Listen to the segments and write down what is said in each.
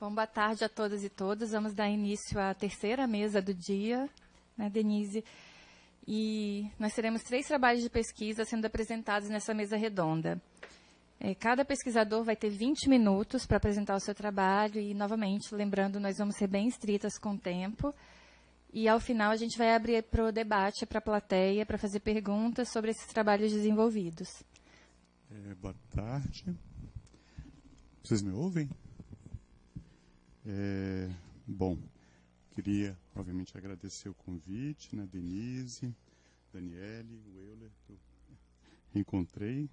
Bom, boa tarde a todas e todos. Vamos dar início à terceira mesa do dia, né, Denise? E nós teremos 3 trabalhos de pesquisa sendo apresentados nessa mesa redonda. Cada pesquisador vai ter 20 minutos para apresentar o seu trabalho e, novamente, lembrando, nós vamos ser bem estritas com o tempo. E, ao final, a gente vai abrir para o debate, para a plateia, para fazer perguntas sobre esses trabalhos desenvolvidos. Boa tarde. Vocês me ouvem? Bom, queria, obviamente, agradecer o convite, né, Denise, Daniele, o Euler, que eu encontrei,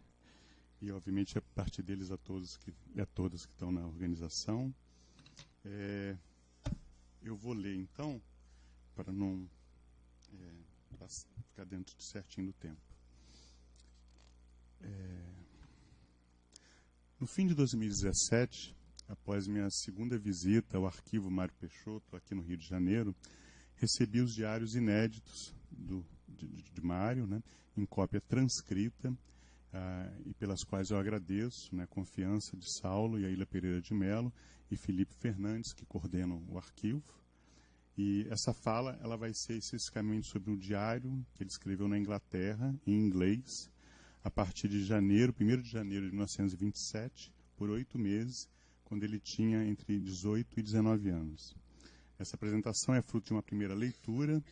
e, obviamente, a partir deles a todos e a todas que estão na organização. Eu vou ler, então, para não ficar dentro certinho do tempo. No fim de 2017, após minha segunda visita ao arquivo Mário Peixoto, aqui no Rio de Janeiro, recebi os diários inéditos de Mário, né, em cópia transcrita, e pelas quais eu agradeço, né, a confiança de Saulo e Aila Pereira de Mello e Felipe Fernandes, que coordenam o arquivo. E essa fala ela vai ser especificamente sobre o diário que ele escreveu na Inglaterra, em inglês, a partir de 1º de janeiro de 1927, por 8 meses, quando ele tinha entre 18 e 19 anos. Essa apresentação é fruto de uma primeira leitura.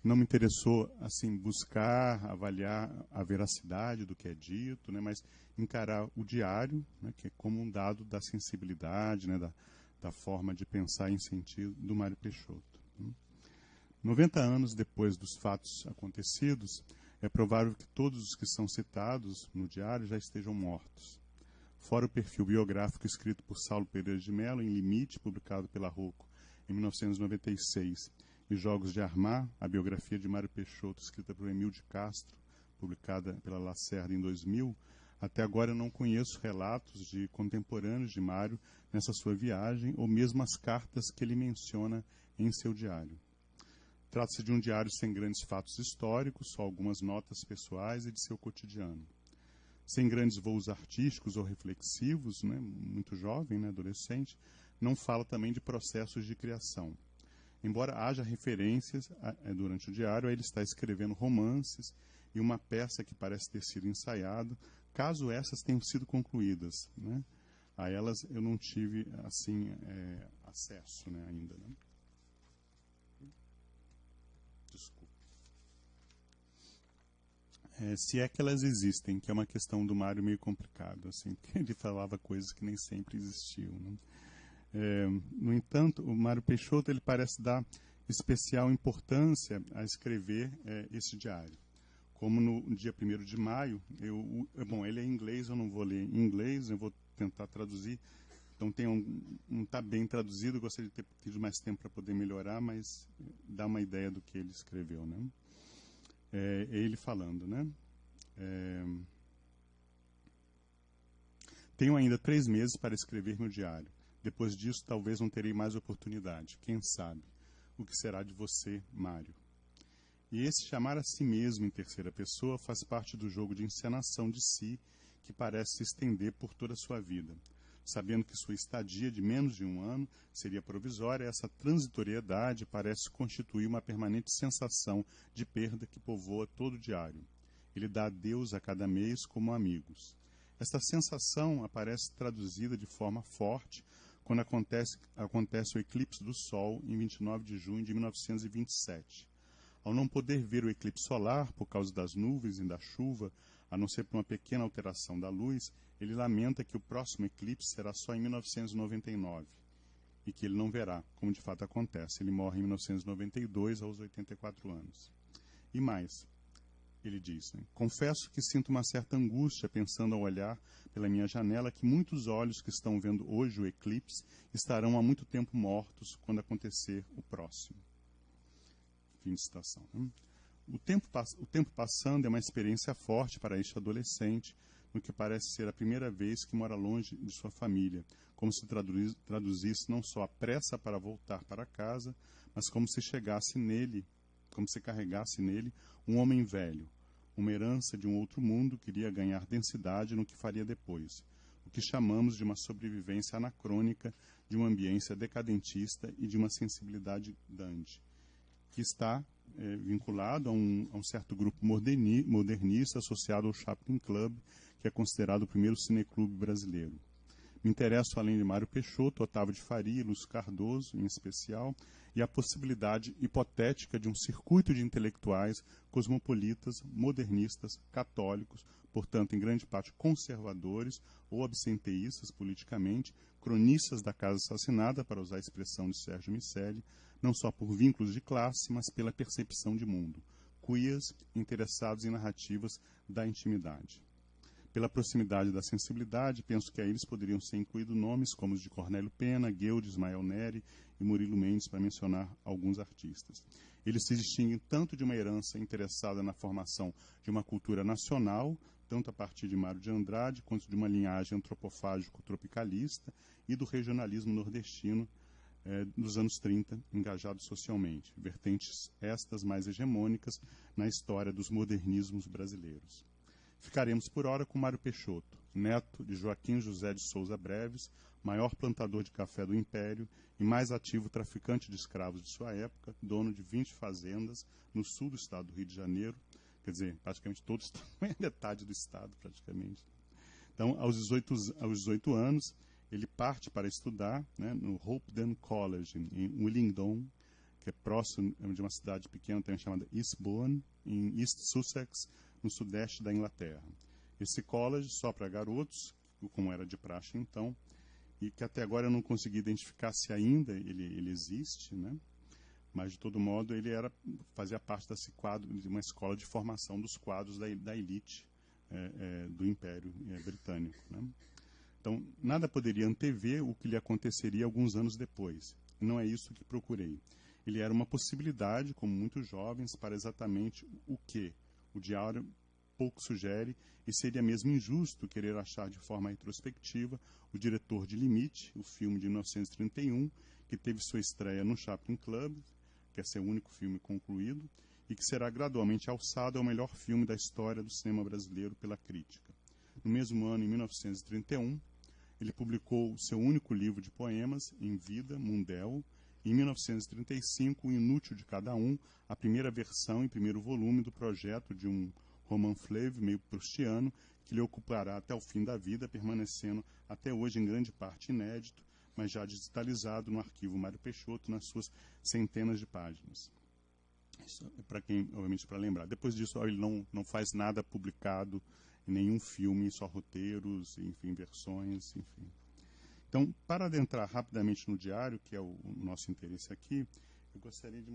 Não me interessou assim buscar, avaliar a veracidade do que é dito, né, mas encarar o diário, né, que é como um dado da sensibilidade, né, da forma de pensar em sentido do Mário Peixoto. 90 anos depois dos fatos acontecidos, é provável que todos os que são citados no diário já estejam mortos. Fora o perfil biográfico escrito por Saulo Pereira de Mello, em Limite, publicado pela Rocco em 1996, e Jogos de Armar, a biografia de Mário Peixoto, escrita por Emil de Castro, publicada pela Lacerda em 2000, até agora eu não conheço relatos de contemporâneos de Mário nessa sua viagem, ou mesmo as cartas que ele menciona em seu diário. Trata-se de um diário sem grandes fatos históricos, só algumas notas pessoais e de seu cotidiano. Sem grandes voos artísticos ou reflexivos, né, muito jovem, né, adolescente, não fala também de processos de criação. Embora haja referências durante o diário, ele está escrevendo romances e uma peça que parece ter sido ensaiada, caso essas tenham sido concluídas, né. A elas eu não tive assim acesso, né, ainda. Né. Desculpe. Se é que elas existem, que é uma questão do Mário meio complicada, assim, porque ele falava coisas que nem sempre existiam. Né. No entanto, o Mário Peixoto ele parece dar especial importância a escrever esse diário. Como no dia 1º de maio, ele é em inglês, eu não vou ler em inglês, eu vou tentar traduzir. Então não está bem traduzido, eu gostaria de ter tido mais tempo para poder melhorar, mas dá uma ideia do que ele escreveu. Né? É ele falando, né? Tenho ainda 3 meses para escrever meu diário. Depois disso, talvez não terei mais oportunidade. Quem sabe? O que será de você, Mário? E esse chamar a si mesmo em terceira pessoa faz parte do jogo de encenação de si que parece se estender por toda a sua vida. Sabendo que sua estadia de menos de 1 ano seria provisória, essa transitoriedade parece constituir uma permanente sensação de perda que povoa todo o diário. Ele dá adeus a cada mês como amigos. Esta sensação aparece traduzida de forma forte quando acontece o eclipse do Sol em 29 de junho de 1927. Ao não poder ver o eclipse solar por causa das nuvens e da chuva, a não ser por uma pequena alteração da luz, ele lamenta que o próximo eclipse será só em 1999 e que ele não verá, como de fato acontece. Ele morre em 1992, aos 84 anos. E mais, ele diz, né, confesso que sinto uma certa angústia pensando ao olhar pela minha janela que muitos olhos que estão vendo hoje o eclipse estarão há muito tempo mortos quando acontecer o próximo. Fim de citação. Né? O tempo passando é uma experiência forte para este adolescente, no que parece ser a primeira vez que mora longe de sua família, como se traduzisse não só a pressa para voltar para casa, mas como se carregasse nele um homem velho, uma herança de um outro mundo que iria ganhar densidade no que faria depois, o que chamamos de uma sobrevivência anacrônica de uma ambiência decadentista e de uma sensibilidade dandy, que está vinculado a um certo grupo modernista associado ao Chaplin Club, que é considerado o primeiro cineclube brasileiro. Me interesso, além de Mário Peixoto, Otávio de Faria, Lúcio Cardoso, em especial, e a possibilidade hipotética de um circuito de intelectuais cosmopolitas, modernistas, católicos, portanto, em grande parte conservadores ou absenteístas politicamente, cronistas da Casa Assassinada, para usar a expressão de Sérgio Miceli, não só por vínculos de classe, mas pela percepção de mundo, queers interessados em narrativas da intimidade. Pela proximidade da sensibilidade, penso que a eles poderiam ser incluídos nomes como os de Cornélio Pena, Guilde, Ismael Neri e Murilo Mendes, para mencionar alguns artistas. Eles se distinguem tanto de uma herança interessada na formação de uma cultura nacional, tanto a partir de Mário de Andrade, quanto de uma linhagem antropofágico-tropicalista e do regionalismo nordestino dos anos 30, engajado socialmente, vertentes estas mais hegemônicas na história dos modernismos brasileiros. Ficaremos por hora com Mário Peixoto, neto de Joaquim José de Souza Breves, maior plantador de café do Império e mais ativo traficante de escravos de sua época, dono de 20 fazendas no sul do estado do Rio de Janeiro, quer dizer, praticamente todo o estado, metade do estado, praticamente. Então, aos 18 anos, ele parte para estudar, né, no Hopedale College, em Willingdon, que é próximo de uma cidade pequena também chamada Eastbourne, em East Sussex, no sudeste da Inglaterra. Esse college só para garotos, como era de praxe então, e que até agora eu não consegui identificar se ainda ele existe, né? Mas de todo modo ele fazia parte desse quadro, de uma escola de formação dos quadros da elite do Império Britânico, né? Então, nada poderia antever o que lhe aconteceria alguns anos depois. E não é isso que procurei. Ele era uma possibilidade, como muitos jovens, para exatamente o que o diário pouco sugere, e seria mesmo injusto querer achar de forma retrospectiva o diretor de Limite, o filme de 1931, que teve sua estreia no Chaplin Club, que é seu único filme concluído, e que será gradualmente alçado ao melhor filme da história do cinema brasileiro pela crítica. No mesmo ano, em 1931, ele publicou o seu único livro de poemas, Em Vida, Mundel, e em 1935, O Inútil de Cada Um, a primeira versão e primeiro volume do projeto de um roman fleuve meio proustiano, que lhe ocupará até o fim da vida, permanecendo até hoje em grande parte inédito, mas já digitalizado no arquivo Mário Peixoto, nas suas centenas de páginas. Isso é para quem, obviamente, para lembrar. Depois disso, ele não faz nada publicado em nenhum filme, só roteiros, enfim, versões, enfim. Então, para adentrar rapidamente no diário, que é o nosso interesse aqui, eu gostaria de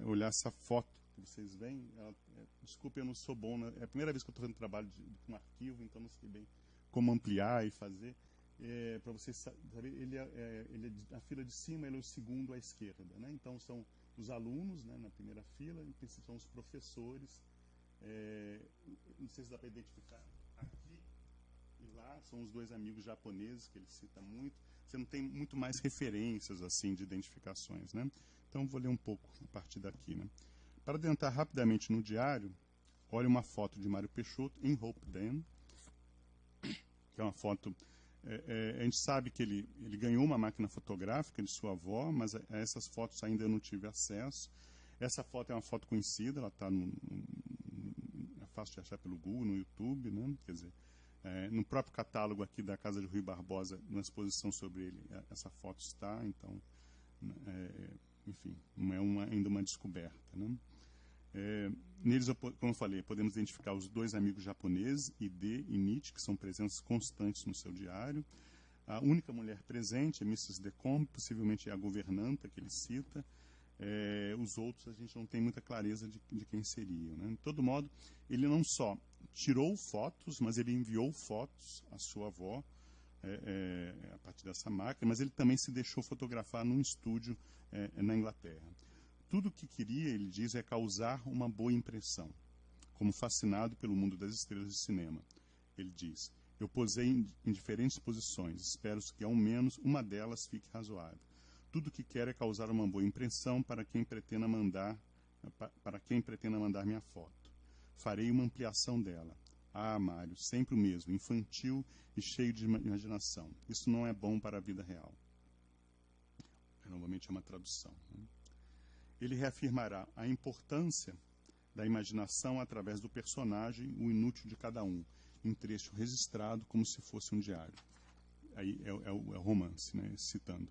olhar essa foto que vocês veem. Desculpe, eu não sou bom, né? É a primeira vez que eu estou fazendo trabalho com arquivo, então não sei bem como ampliar e fazer. Para vocês saberem, a fila de cima ele é o segundo à esquerda, né? Então, são os alunos, né, na primeira fila, e são os professores. Não sei se dá para identificar aqui e lá, são os dois amigos japoneses que ele cita muito. Você não tem muito mais referências assim de identificações, né? Então vou ler um pouco a partir daqui, né? Para adentrar rapidamente no diário, olhe uma foto de Mário Peixoto em Hopedale, que é uma foto. A gente sabe que ele ganhou uma máquina fotográfica de sua avó, mas a essas fotos ainda eu não tive acesso. Essa foto é uma foto conhecida, ela está é fácil de achar pelo Google, no YouTube, né? Quer dizer, no próprio catálogo aqui da Casa de Rui Barbosa, na exposição sobre ele, essa foto está, então, enfim, não é ainda uma descoberta, né? Neles, como eu falei, podemos identificar os dois amigos japoneses, Ide e Nietzsche, que são presenças constantes no seu diário. A única mulher presente é Mrs. Decombe, possivelmente é a governanta que ele cita. Os outros a gente não tem muita clareza de quem seriam, né? De todo modo, ele não só tirou fotos, mas ele enviou fotos à sua avó a partir dessa máquina, mas ele também se deixou fotografar num estúdio na Inglaterra. Tudo o que queria, ele diz, é causar uma boa impressão, como fascinado pelo mundo das estrelas de cinema. Ele diz, eu posei em diferentes posições, espero que ao menos uma delas fique razoável. Tudo o que quero é causar uma boa impressão para quem pretenda mandar minha foto. Farei uma ampliação dela. Ah, Mário, sempre o mesmo, infantil e cheio de imaginação. Isso não é bom para a vida real. realmente é uma tradução. Né? Ele reafirmará a importância da imaginação através do personagem, o inútil de cada um, em trecho registrado como se fosse um diário. Aí é o romance, né, citando.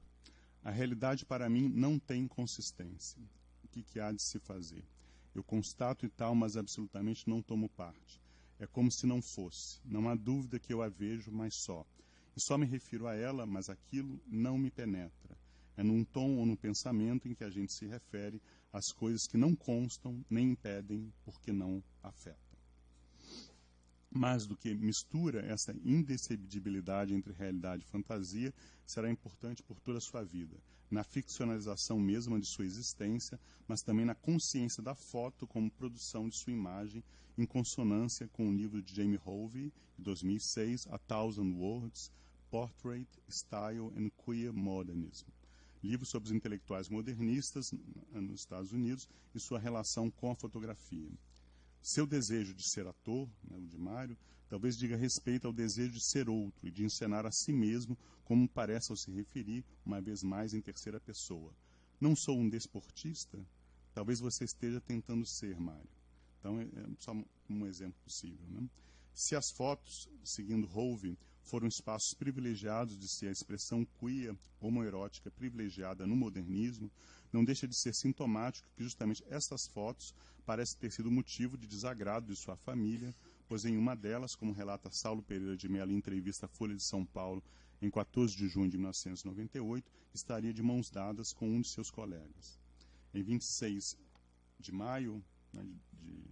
A realidade para mim não tem consistência. O que há de se fazer? Eu constato e tal, mas absolutamente não tomo parte. É como se não fosse. Não há dúvida que eu a vejo, mas só. E só me refiro a ela, mas aquilo não me penetra. É num tom ou no pensamento em que a gente se refere às coisas que não constam nem impedem porque não afetam. Mais do que mistura, essa indecedibilidade entre realidade e fantasia será importante por toda a sua vida, na ficcionalização mesma de sua existência, mas também na consciência da foto como produção de sua imagem, em consonância com o livro de Jamie Hovey, de 2006, A Thousand Words, Portrait, Style and Queer Modernism, livro sobre os intelectuais modernistas nos Estados Unidos e sua relação com a fotografia. Seu desejo de ser ator, né, o de Mário, talvez diga respeito ao desejo de ser outro e de encenar a si mesmo, como parece ao se referir, uma vez mais, em terceira pessoa. Não sou um desportista? Talvez você esteja tentando ser, Mário. Então, é só um exemplo possível. Né? Se as fotos, seguindo Hovey, foram espaços privilegiados de ser a expressão queer, homoerótica privilegiada no modernismo, não deixa de ser sintomático que justamente essas fotos parecem ter sido motivo de desagrado de sua família, pois em uma delas, como relata Saulo Pereira de Mello em entrevista à Folha de São Paulo em 14 de junho de 1998, estaria de mãos dadas com um de seus colegas. Em 26 de maio, né, de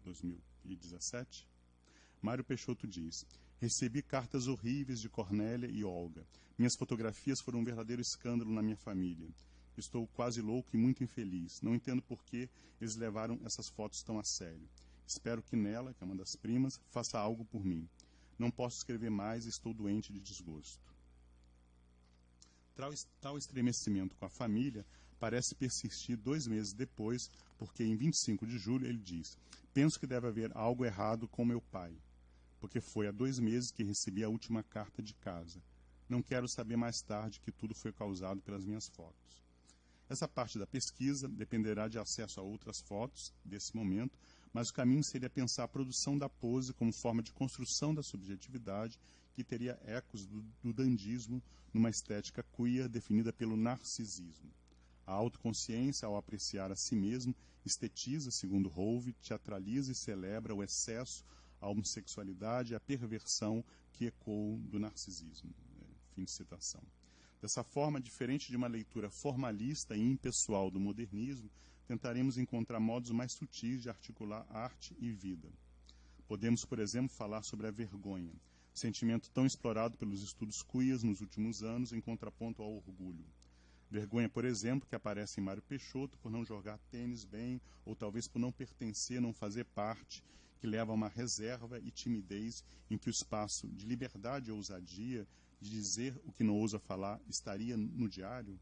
2017, Mário Peixoto diz: recebi cartas horríveis de Cornélia e Olga. Minhas fotografias foram um verdadeiro escândalo na minha família. Estou quase louco e muito infeliz. Não entendo por que eles levaram essas fotos tão a sério. Espero que Nela, que é uma das primas, faça algo por mim. Não posso escrever mais e estou doente de desgosto. Tal estremecimento com a família parece persistir 2 meses depois, porque em 25 de julho ele diz: penso que deve haver algo errado com meu pai, porque foi há 2 meses que recebi a última carta de casa. Não quero saber mais tarde que tudo foi causado pelas minhas fotos. Essa parte da pesquisa dependerá de acesso a outras fotos desse momento, mas o caminho seria pensar a produção da pose como forma de construção da subjetividade, que teria ecos do dandismo numa estética queer definida pelo narcisismo. A autoconsciência, ao apreciar a si mesmo, estetiza, segundo Hovey, teatraliza e celebra o excesso, a homossexualidade e a perversão que ecoam do narcisismo. Fim de citação. Dessa forma, diferente de uma leitura formalista e impessoal do modernismo, tentaremos encontrar modos mais sutis de articular arte e vida. Podemos, por exemplo, falar sobre a vergonha, sentimento tão explorado pelos estudos queers nos últimos anos em contraponto ao orgulho. Vergonha, por exemplo, que aparece em Mário Peixoto por não jogar tênis bem, ou talvez por não pertencer, não fazer parte, que leva a uma reserva e timidez em que o espaço de liberdade e ousadia de dizer o que não ousa falar estaria no diário.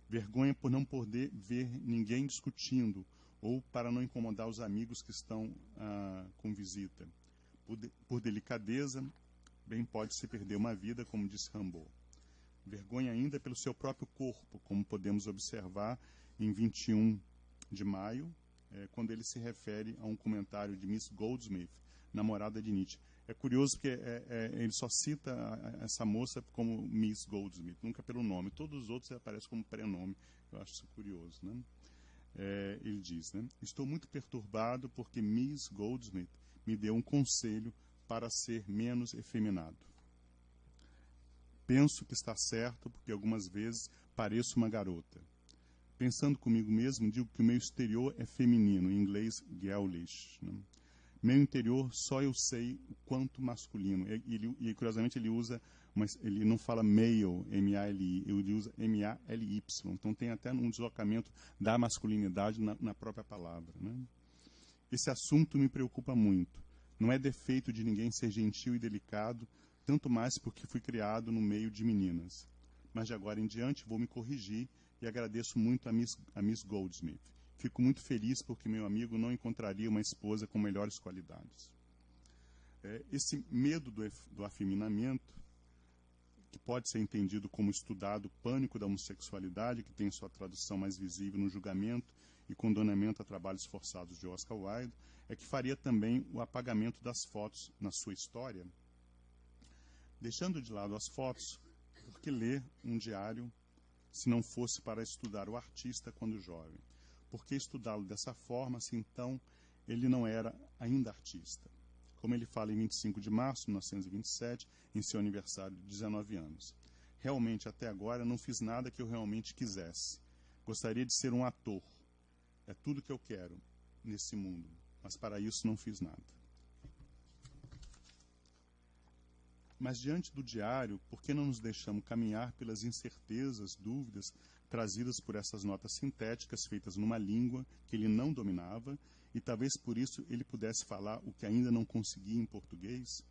Vergonha por não poder ver ninguém discutindo, ou para não incomodar os amigos que estão com visita. Por delicadeza, bem pode-se perder uma vida, como disse Rimbaud. Vergonha ainda pelo seu próprio corpo, como podemos observar em 21 de maio, quando ele se refere a um comentário de Miss Goldsmith, namorada de Nietzsche. É curioso porque ele só cita essa moça como Miss Goldsmith, nunca pelo nome. Todos os outros aparecem como prenome. Eu acho isso curioso. Né? Ele diz, né? Estou muito perturbado porque Miss Goldsmith me deu um conselho para ser menos efeminado. Penso que está certo porque algumas vezes pareço uma garota. Pensando comigo mesmo, digo que o meu exterior é feminino, em inglês girlish. Né? Meu interior só eu sei o quanto masculino. E curiosamente ele usa, mas ele não fala male, M-A-L-I, ele usa M-A-L-Y. Então tem até um deslocamento da masculinidade na própria palavra. Né? Esse assunto me preocupa muito. Não é defeito de ninguém ser gentil e delicado, tanto mais porque fui criado no meio de meninas. Mas de agora em diante vou me corrigir e agradeço muito a Miss Goldsmith. Fico muito feliz porque meu amigo não encontraria uma esposa com melhores qualidades. Esse medo do afeminamento, que pode ser entendido como estudado pânico da homossexualidade, que tem sua tradução mais visível no julgamento e condenamento a trabalhos forçados de Oscar Wilde, é que faria também o apagamento das fotos na sua história. Deixando de lado as fotos, por que ler um diário se não fosse para estudar o artista quando jovem? Por que estudá-lo dessa forma, se então ele não era ainda artista? Como ele fala em 25 de março de 1927, em seu aniversário de 19 anos. Realmente, até agora, não fiz nada que eu realmente quisesse. Gostaria de ser um ator. É tudo que eu quero nesse mundo, mas para isso não fiz nada. Mas diante do diário, por que não nos deixamos caminhar pelas incertezas, dúvidas trazidas por essas notas sintéticas feitas numa língua que ele não dominava, e talvez por isso ele pudesse falar o que ainda não conseguia em português?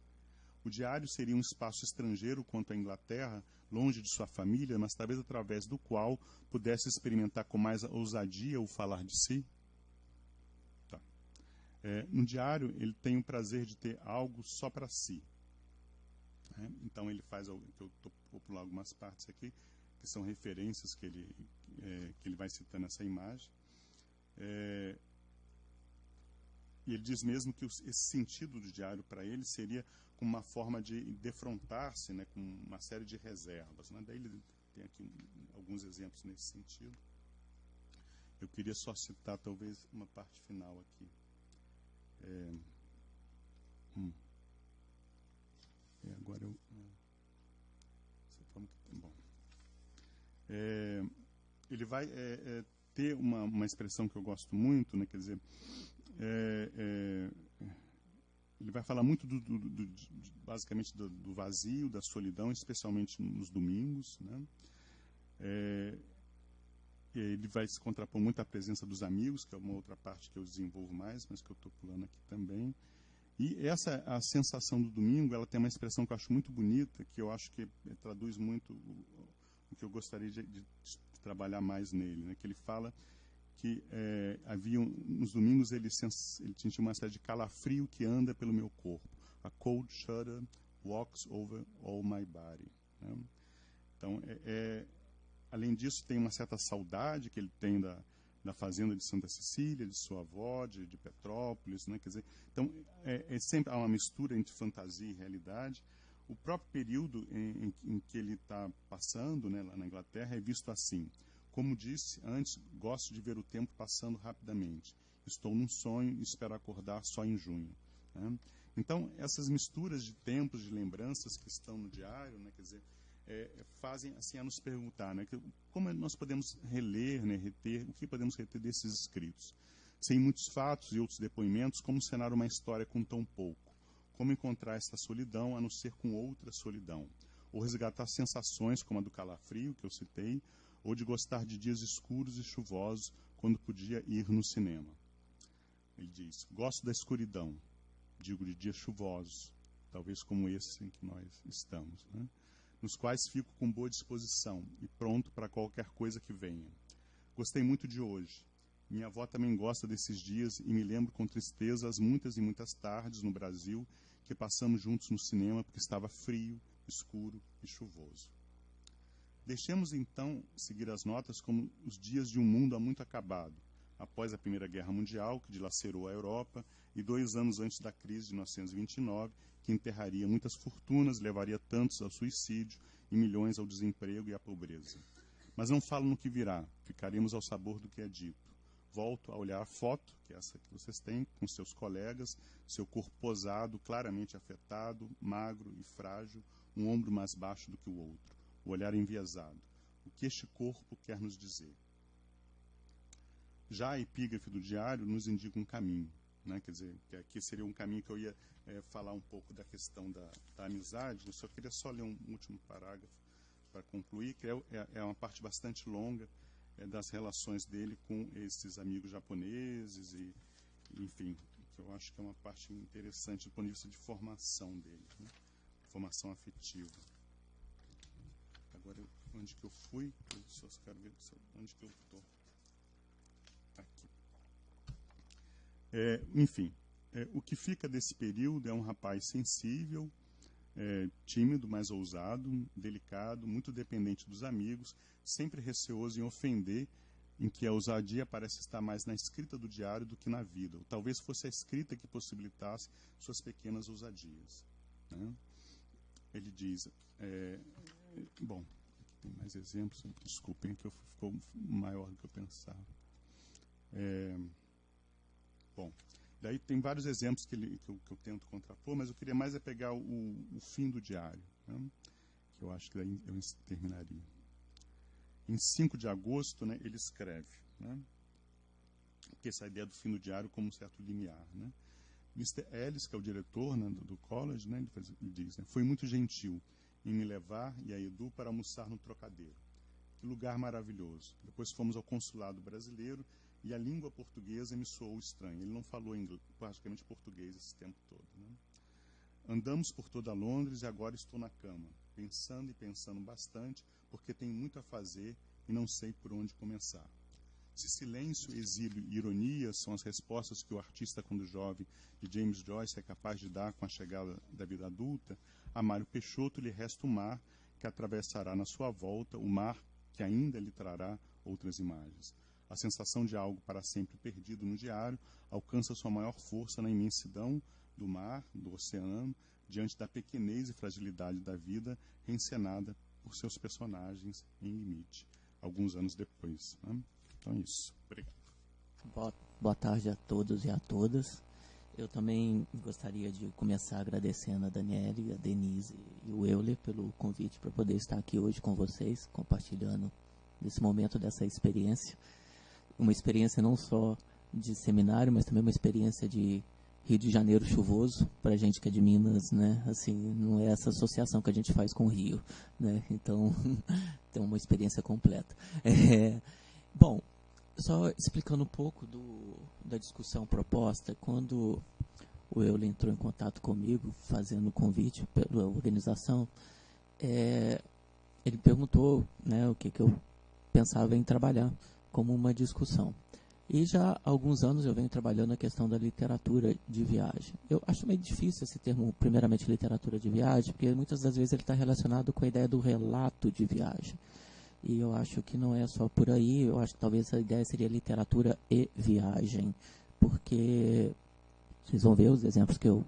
O diário seria um espaço estrangeiro quanto à Inglaterra, longe de sua família, mas talvez através do qual pudesse experimentar com mais ousadia o falar de si? Tá. No diário, ele tem o prazer de ter algo só para si. Então ele faz, vou pular algumas partes aqui, que são referências que ele vai citando essa imagem. E ele diz mesmo que esse sentido do diário para ele seria como uma forma de defrontar-se, né, com uma série de reservas. Né? Daí ele tem aqui alguns exemplos nesse sentido. Eu queria só citar talvez uma parte final aqui. Agora eu... Bom. Ele vai ter uma expressão que eu gosto muito, né, quer dizer, ele vai falar muito basicamente do vazio, da solidão, especialmente nos domingos, né? Ele vai se contrapor muito à presença dos amigos, que é uma outra parte que eu desenvolvo mais, mas que eu estou pulando aqui também. E a sensação do domingo, ela tem uma expressão que eu acho muito bonita, que eu acho que traduz muito o que eu gostaria de trabalhar mais nele, né? Que ele fala que nos domingos ele sentia uma série de calafrio que anda pelo meu corpo. A cold shudder walks over all my body. Né? Então, além disso, tem uma certa saudade que ele tem da fazenda de Santa Cecília, de sua avó, de Petrópolis, né? Quer dizer, então sempre há uma mistura entre fantasia e realidade. O próprio período em que ele está passando, né, lá na Inglaterra, é visto assim: como disse antes, gosto de ver o tempo passando rapidamente. Estou num sonho e espero acordar só em junho. Né? Então, essas misturas de tempos, de lembranças que estão no diário, né, quer dizer, fazem assim a nos perguntar, né, como nós podemos reler, né, reter, o que podemos reter desses escritos. Sem muitos fatos e outros depoimentos, como cenar uma história com tão pouco? Como encontrar esta solidão a não ser com outra solidão? Ou resgatar sensações como a do calafrio, que eu citei, ou de gostar de dias escuros e chuvosos, quando podia ir no cinema. Ele diz: gosto da escuridão, digo de dias chuvosos, talvez como esse em que nós estamos, né? Nos quais fico com boa disposição e pronto para qualquer coisa que venha. Gostei muito de hoje. Minha avó também gosta desses dias e me lembro com tristeza as muitas e muitas tardes no Brasil que passamos juntos no cinema porque estava frio, escuro e chuvoso. Deixemos então seguir as notas como os dias de um mundo há muito acabado, após a Primeira Guerra Mundial, que dilacerou a Europa, e 2 anos antes da crise de 1929, que enterraria muitas fortunas, levaria tantos ao suicídio e milhões ao desemprego e à pobreza. Mas não falo no que virá, ficaremos ao sabor do que é dito. Volto a olhar a foto, que é essa que vocês têm, com seus colegas, seu corpo posado, claramente afetado, magro e frágil, um ombro mais baixo do que o outro, o olhar enviesado. O que este corpo quer nos dizer? Já a epígrafe do diário nos indica um caminho, né? Quer dizer, que aqui seria um caminho que eu ia falar um pouco da questão da amizade. Eu só queria ler um último parágrafo para concluir, que é uma parte bastante longa das relações dele com esses amigos japoneses e, enfim, que eu acho que é uma parte interessante do ponto de vista de formação dele, né? Formação afetiva. Agora, onde que eu fui? Eu só quero ver onde que eu estou. Aqui. Enfim, o que fica desse período é um rapaz sensível, tímido, mas ousado, delicado, muito dependente dos amigos, sempre receoso em ofender, em que a ousadia parece estar mais na escrita do diário do que na vida. Ou talvez fosse a escrita que possibilitasse suas pequenas ousadias, né? Ele diz... bom, aqui tem mais exemplos, desculpem que ficou maior do que eu pensava. Bom, daí tem vários exemplos que eu tento contrapor, mas eu queria mais pegar o fim do diário, né? Que eu acho que daí eu terminaria. Em 5 de agosto, né, ele escreve, né, que essa ideia do fim do diário como um certo limiar, né? Mr. Ellis, que é o diretor, né, do college, né, ele diz, né, foi muito gentil em me levar e a Edu para almoçar no Trocadeiro. Que lugar maravilhoso. Depois fomos ao consulado brasileiro e a língua portuguesa me soou estranha. Ele não falou praticamente português esse tempo todo, né? Andamos por toda Londres e agora estou na cama, pensando e pensando bastante, porque tenho muito a fazer e não sei por onde começar. Se silêncio, exílio e ironia são as respostas que o artista, quando jovem, de James Joyce é capaz de dar com a chegada da vida adulta, a Mário Peixoto lhe resta o mar que atravessará na sua volta, o mar que ainda lhe trará outras imagens. A sensação de algo para sempre perdido no diário alcança sua maior força na imensidão do mar, do oceano, diante da pequenez e fragilidade da vida reencenada por seus personagens em limite, alguns anos depois, né? Então é isso. Obrigado. Boa tarde a todos e a todas. Eu também gostaria de começar agradecendo a Daniele, a Denise e o Euler pelo convite para poder estar aqui hoje com vocês, compartilhando nesse momento dessa experiência. Uma experiência não só de seminário, mas também uma experiência de Rio de Janeiro chuvoso, para a gente que é de Minas, né? Assim, não é essa associação que a gente faz com o Rio, né? Então, tem uma experiência completa. Bom, só explicando um pouco da discussão proposta, quando o Euler entrou em contato comigo, fazendo o convite pela organização, ele perguntou, né, o que eu pensava em trabalhar como uma discussão. E já há alguns anos eu venho trabalhando a questão da literatura de viagem. Eu acho meio difícil esse termo, primeiramente, literatura de viagem, porque muitas das vezes ele está relacionado com a ideia do relato de viagem. E eu acho que não é só por aí, eu acho que talvez a ideia seria literatura e viagem, porque vocês vão ver os exemplos que eu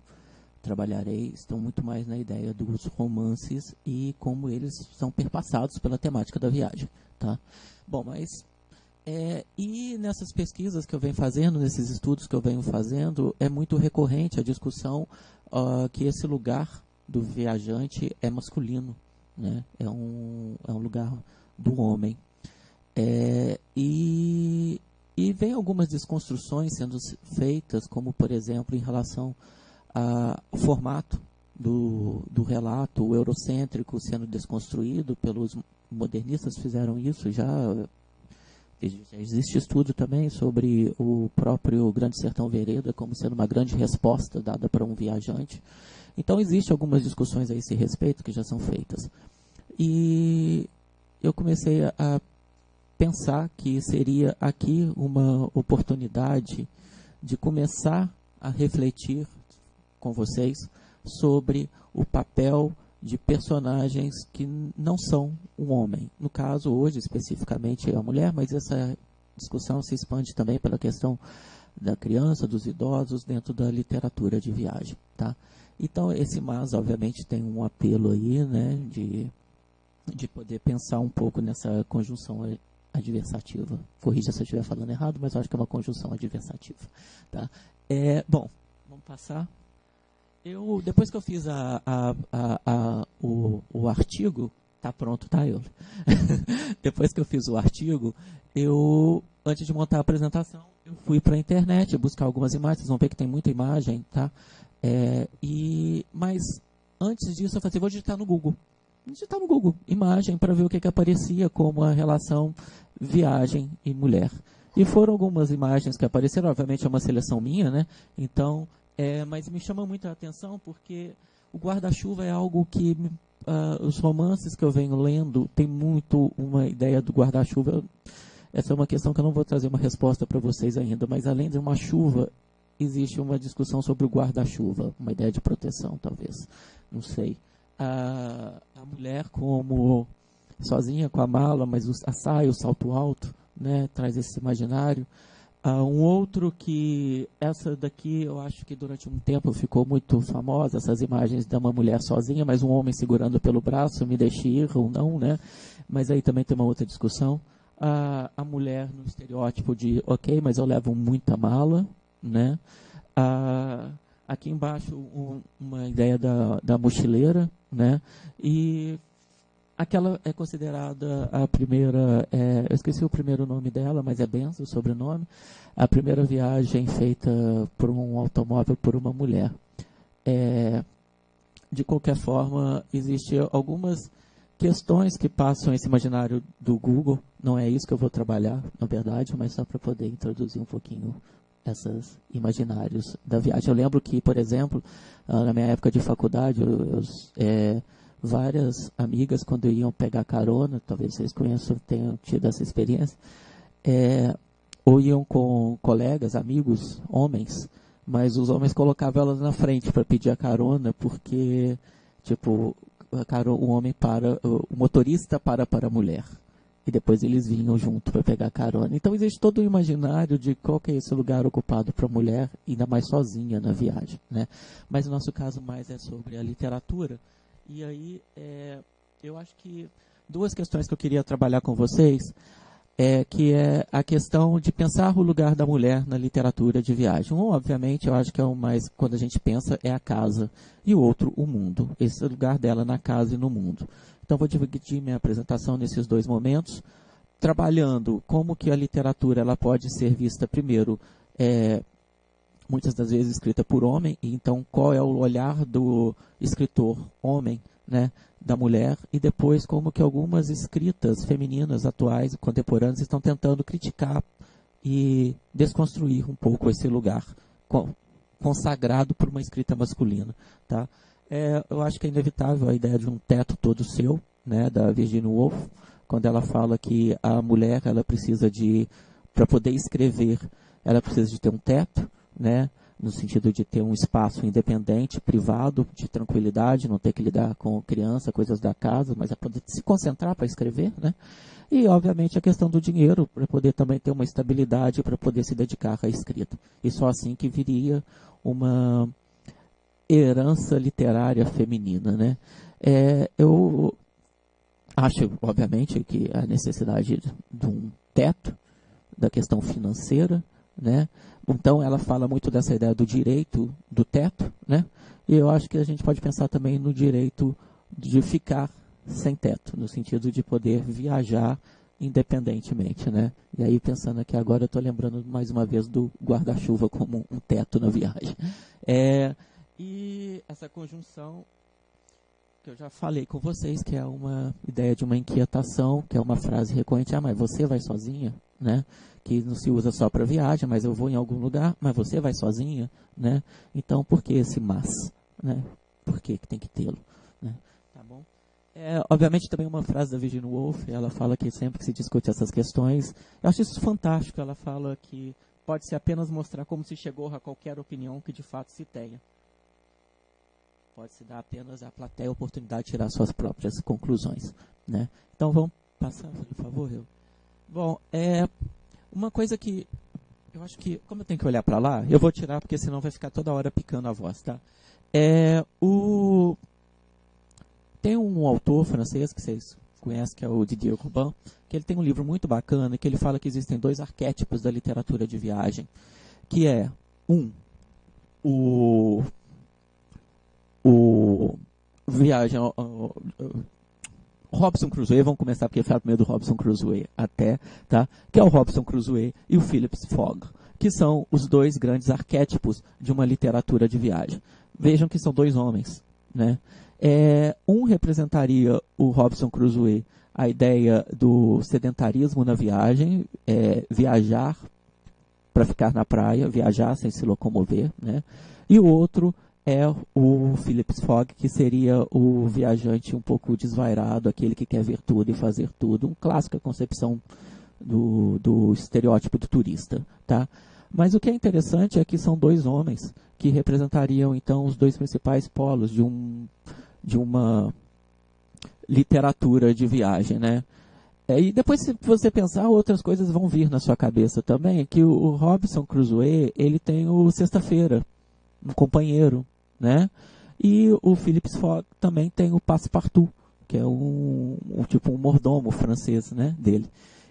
trabalharei, estão muito mais na ideia dos romances e como eles são perpassados pela temática da viagem, tá? Bom, mas... e nessas pesquisas que eu venho fazendo, nesses estudos que eu venho fazendo, é muito recorrente a discussão que esse lugar do viajante é masculino, né? É um lugar do homem. E vem algumas desconstruções sendo feitas, como, por exemplo, em relação ao formato do relato, o eurocêntrico sendo desconstruído pelos modernistas, fizeram isso já existe estudo também sobre o próprio Grande Sertão Vereda como sendo uma grande resposta dada para um viajante. Então, existem algumas discussões a esse respeito que já são feitas. E eu comecei a pensar que seria aqui uma oportunidade de começar a refletir com vocês sobre o papel de personagens que não são um homem. No caso, hoje, especificamente, é a mulher, mas essa discussão se expande também pela questão da criança, dos idosos, dentro da literatura de viagem, tá? Então, esse mas, obviamente, tem um apelo aí, né, de poder pensar um pouco nessa conjunção adversativa. Corrija se eu estiver falando errado, mas eu acho que é uma conjunção adversativa, tá? Bom, vamos passar. Depois que eu fiz o artigo, tá pronto, tá, eu? Depois que eu fiz o artigo, antes de montar a apresentação, eu fui para a internet buscar algumas imagens, vocês vão ver que tem muita imagem, tá? Mas antes disso eu falei, vou digitar no Google. Digitar no Google, imagem, para ver o que aparecia como a relação viagem e mulher. E foram algumas imagens que apareceram, obviamente é uma seleção minha, né? Então... mas me chama muito a atenção porque o guarda-chuva é algo que os romances que eu venho lendo tem muito uma ideia do guarda-chuva. Essa é uma questão que eu não vou trazer uma resposta para vocês ainda, mas além de uma chuva, existe uma discussão sobre o guarda-chuva, uma ideia de proteção, talvez. Não sei. a mulher como sozinha com a mala, mas a saia, o salto alto, né, traz esse imaginário. Um outro que, essa daqui, eu acho que durante um tempo ficou muito famosa, essas imagens de uma mulher sozinha, mas um homem segurando pelo braço, me deixe ir ou não, né? Mas aí também tem uma outra discussão. A mulher no estereótipo de, ok, mas eu levo muita mala, né? Aqui embaixo uma ideia da mochileira, né? E aquela é considerada a primeira, eu esqueci o primeiro nome dela, mas é Benz, o sobrenome, a primeira viagem feita por um automóvel por uma mulher. De qualquer forma, existem algumas questões que passam esse imaginário do Google, não é isso que eu vou trabalhar, na verdade, mas só para poder introduzir um pouquinho esses imaginários da viagem. Eu lembro que, por exemplo, na minha época de faculdade, várias amigas, quando iam pegar carona, talvez vocês conheçam, tenham tido essa experiência, ou iam com colegas, amigos, homens, mas os homens colocavam elas na frente para pedir a carona, porque, tipo, o homem o motorista para a mulher. E depois eles vinham junto para pegar carona. Então existe todo o imaginário de qual que é esse lugar ocupado para a mulher, ainda mais sozinha na viagem, né? Mas no nosso caso mais é sobre a literatura. E aí, eu acho que duas questões que eu queria trabalhar com vocês, que é a questão de pensar o lugar da mulher na literatura de viagem. Um, obviamente, eu acho que é o mais, quando a gente pensa, é a casa, e o outro, o mundo. Esse é o lugar dela na casa e no mundo. Então, vou dividir minha apresentação nesses dois momentos, trabalhando como que a literatura ela pode ser vista, primeiro, muitas das vezes escrita por homem, e então qual é o olhar do escritor homem, né, da mulher, e depois como que algumas escritas femininas atuais e contemporâneas estão tentando criticar e desconstruir um pouco esse lugar consagrado por uma escrita masculina, tá? Eu acho que é inevitável a ideia de um teto todo seu, né, da Virginia Woolf, quando ela fala que a mulher ela precisa para poder escrever, ela precisa de ter um teto, né, no sentido de ter um espaço independente, privado, de tranquilidade, não ter que lidar com criança, coisas da casa, mas é poder se concentrar para escrever, né? E, obviamente, a questão do dinheiro, para poder também ter uma estabilidade, para poder se dedicar à escrita. E só assim que viria uma herança literária feminina, né? Eu acho, obviamente, que a necessidade de um teto, da questão financeira, né? Então ela fala muito dessa ideia do direito do teto, né? E eu acho que a gente pode pensar também no direito de ficar sem teto, no sentido de poder viajar independentemente, né? E aí pensando aqui agora eu estou lembrando mais uma vez do guarda-chuva como um teto na viagem. E essa conjunção que eu já falei com vocês, que é uma ideia de uma inquietação, que é uma frase recorrente, mas você vai sozinha, né? Que não se usa só para viagem, mas eu vou em algum lugar, mas você vai sozinha, né? Então, por que esse mas, né? Por que tem que tê-lo, né? Tá bom? Obviamente, também uma frase da Virginia Woolf, ela fala que sempre que se discute essas questões, eu acho isso fantástico, ela fala que pode-se apenas mostrar como se chegou a qualquer opinião que de fato se tenha. Pode-se dar apenas à plateia a oportunidade de tirar suas próprias conclusões, né? Então, vamos passar, por favor, Bom, uma coisa que eu acho que, como eu tenho que olhar para lá, eu vou tirar porque senão vai ficar toda hora picando a voz, tá? Tem um autor francês que vocês conhecem, que é o Didier Robin, que ele tem um livro muito bacana, que ele fala que existem dois arquétipos da literatura de viagem, que é, o Robinson Crusoe, vamos começar porque fala primeiro do Robinson Crusoe tá? Que é o Robinson Crusoe e o Phileas Fogg, que são os dois grandes arquétipos de uma literatura de viagem. Vejam que são dois homens, né? Um representaria o Robinson Crusoe, a ideia do sedentarismo na viagem, viajar para ficar na praia, viajar sem se locomover, né? E o outro é o Phileas Fogg, que seria o viajante um pouco desvairado, aquele que quer ver tudo e fazer tudo. Um clássica concepção do estereótipo do turista, tá? Mas o que é interessante é que são dois homens que representariam, então, os dois principais polos de de uma literatura de viagem, né? E depois, se você pensar, outras coisas vão vir na sua cabeça também, que o Robinson Crusoe, ele tem o Sexta-feira, um companheiro, né? E o Phillips Fogg também tem o Passepartout, que é tipo um mordomo francês, né, dele.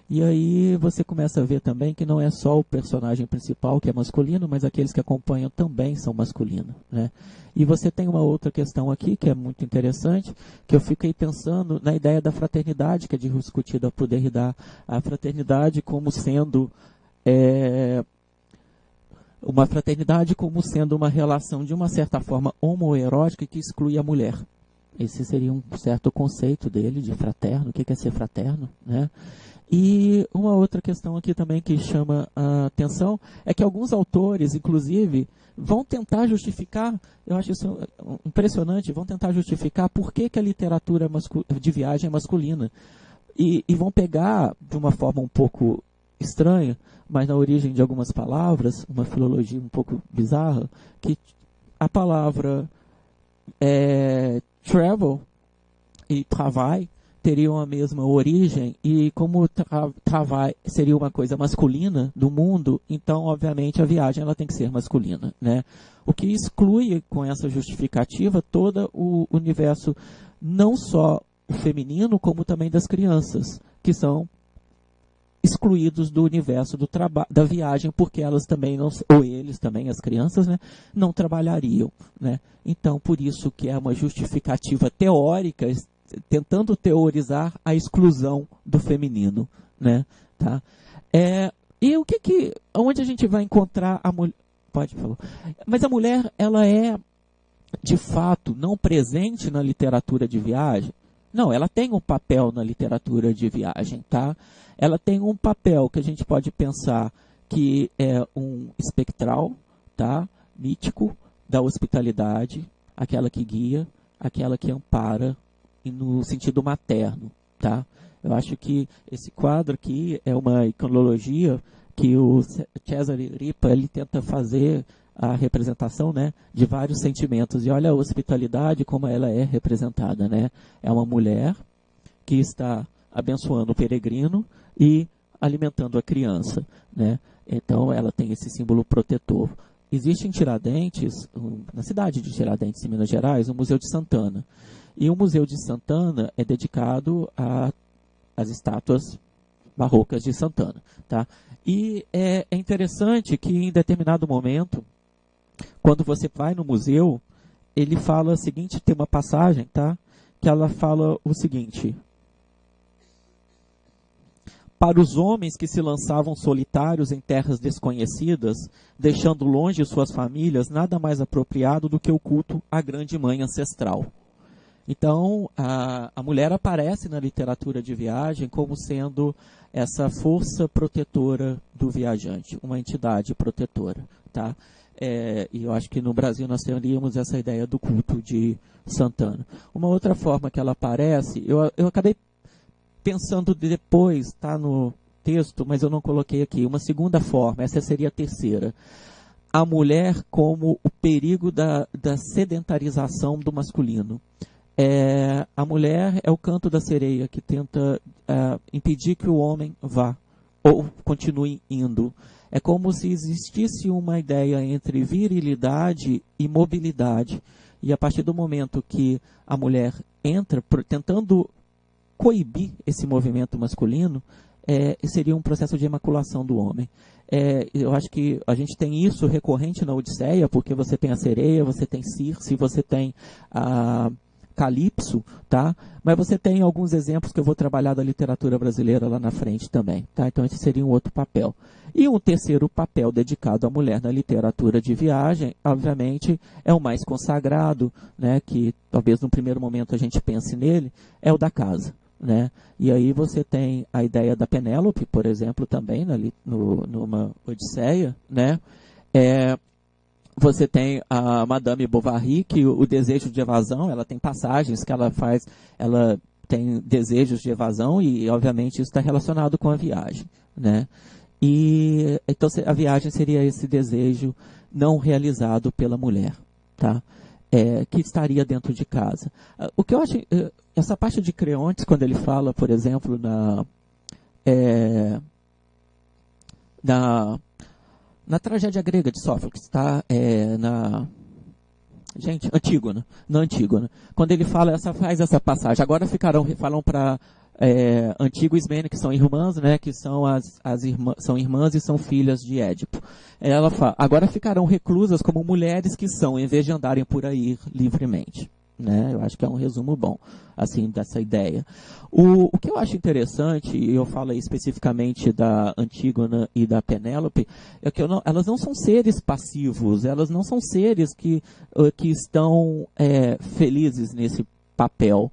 E aí você começa a ver também que não é só o personagem principal que é masculino, mas aqueles que acompanham também são masculinos, né? E você tem uma outra questão aqui que é muito interessante, que eu fiquei pensando na ideia da fraternidade, que é discutida por Derrida, a fraternidade como sendo uma fraternidade como sendo uma relação de uma certa forma homoerótica que exclui a mulher. Esse seria um certo conceito dele de fraterno, o que é ser fraterno, né? E uma outra questão aqui também que chama a atenção é que alguns autores, inclusive, vão tentar justificar, eu acho isso impressionante, vão tentar justificar por que a literatura de viagem é masculina. E vão pegar, de uma forma um pouco estranha, mas na origem de algumas palavras, uma filologia um pouco bizarra, que a palavra travel e travail teriam a mesma origem, e como travail seria uma coisa masculina do mundo, então, obviamente, a viagem ela tem que ser masculina, né? O que exclui, com essa justificativa, todo o universo, não só o feminino, como também das crianças, que são excluídos do universo da viagem, porque elas também não, ou eles também, as crianças, né, não trabalhariam, né? Então, por isso que é uma justificativa teórica, tentando teorizar a exclusão do feminino, né? Tá? E onde a gente vai encontrar a mulher? Pode, por favor. Mas a mulher, ela é, de fato, não presente na literatura de viagem? Não, ela tem um papel na literatura de viagem, tá? Ela tem um papel que a gente pode pensar que é um espectral, tá? Mítico, da hospitalidade, aquela que guia, aquela que ampara, e no sentido materno, tá? Eu acho que esse quadro aqui é uma iconologia que o Cesare Ripa ele tenta fazer a representação, né, de vários sentimentos. E olha a hospitalidade como ela é representada, né? É uma mulher que está abençoando o peregrino e alimentando a criança, né? Então ela tem esse símbolo protetor. Existe em Tiradentes, na cidade de Tiradentes, em Minas Gerais, o Museu de Santana. E o Museu de Santana é dedicado às estátuas barrocas de Santana, tá? E é interessante que em determinado momento, quando você vai no museu, ele fala o seguinte, tem uma passagem, tá? Que ela fala o seguinte: para os homens que se lançavam solitários em terras desconhecidas, deixando longe suas famílias, nada mais apropriado do que o culto à grande mãe ancestral. Então, a mulher aparece na literatura de viagem como sendo essa força protetora do viajante, uma entidade protetora, tá? E eu acho que no Brasil nós teríamos essa ideia do culto de Santana. Uma outra forma que ela aparece, eu acabei pensando depois, tá no texto, mas eu não coloquei aqui, uma segunda forma, essa seria a terceira. A mulher como o perigo da sedentarização do masculino. A mulher é o canto da sereia que tenta impedir que o homem vá ou continue indo. É como se existisse uma ideia entre virilidade e mobilidade. E a partir do momento que a mulher entra tentando coibir esse movimento masculino, seria um processo de emaculação do homem. Eu acho que a gente tem isso recorrente na Odisseia, porque você tem a sereia, você tem Circe, você tem a Calipso, tá? Mas você tem alguns exemplos que eu vou trabalhar da literatura brasileira lá na frente também, tá? Então esse seria um outro papel. E um terceiro papel dedicado à mulher na literatura de viagem, obviamente, é o mais consagrado, né? Que talvez no primeiro momento a gente pense nele, é o da casa, né? E aí você tem a ideia da Penélope, por exemplo, também numa Odisseia, né? Você tem a Madame Bovary, que o desejo de evasão, ela tem passagens que ela faz, ela tem desejos de evasão e, obviamente, isso está relacionado com a viagem, né? E então a viagem seria esse desejo não realizado pela mulher, tá? que estaria dentro de casa. O que eu acho, essa parte de Creontes, quando ele fala, por exemplo, na tragédia grega de Sófocles, tá? Antígona, na Antígona. Quando ele faz essa passagem, agora falam para Antígona e Ismênia, que são irmãs, né, que são são irmãs e são filhas de Édipo. Ela fala, agora ficarão reclusas como mulheres que são, em vez de andarem por aí livremente. Né? Eu acho que é um resumo bom, assim, dessa ideia. O que eu acho interessante, e eu falo aí especificamente da Antígona e da Penélope, é que elas não são seres passivos, elas não são seres que estão felizes nesse papel.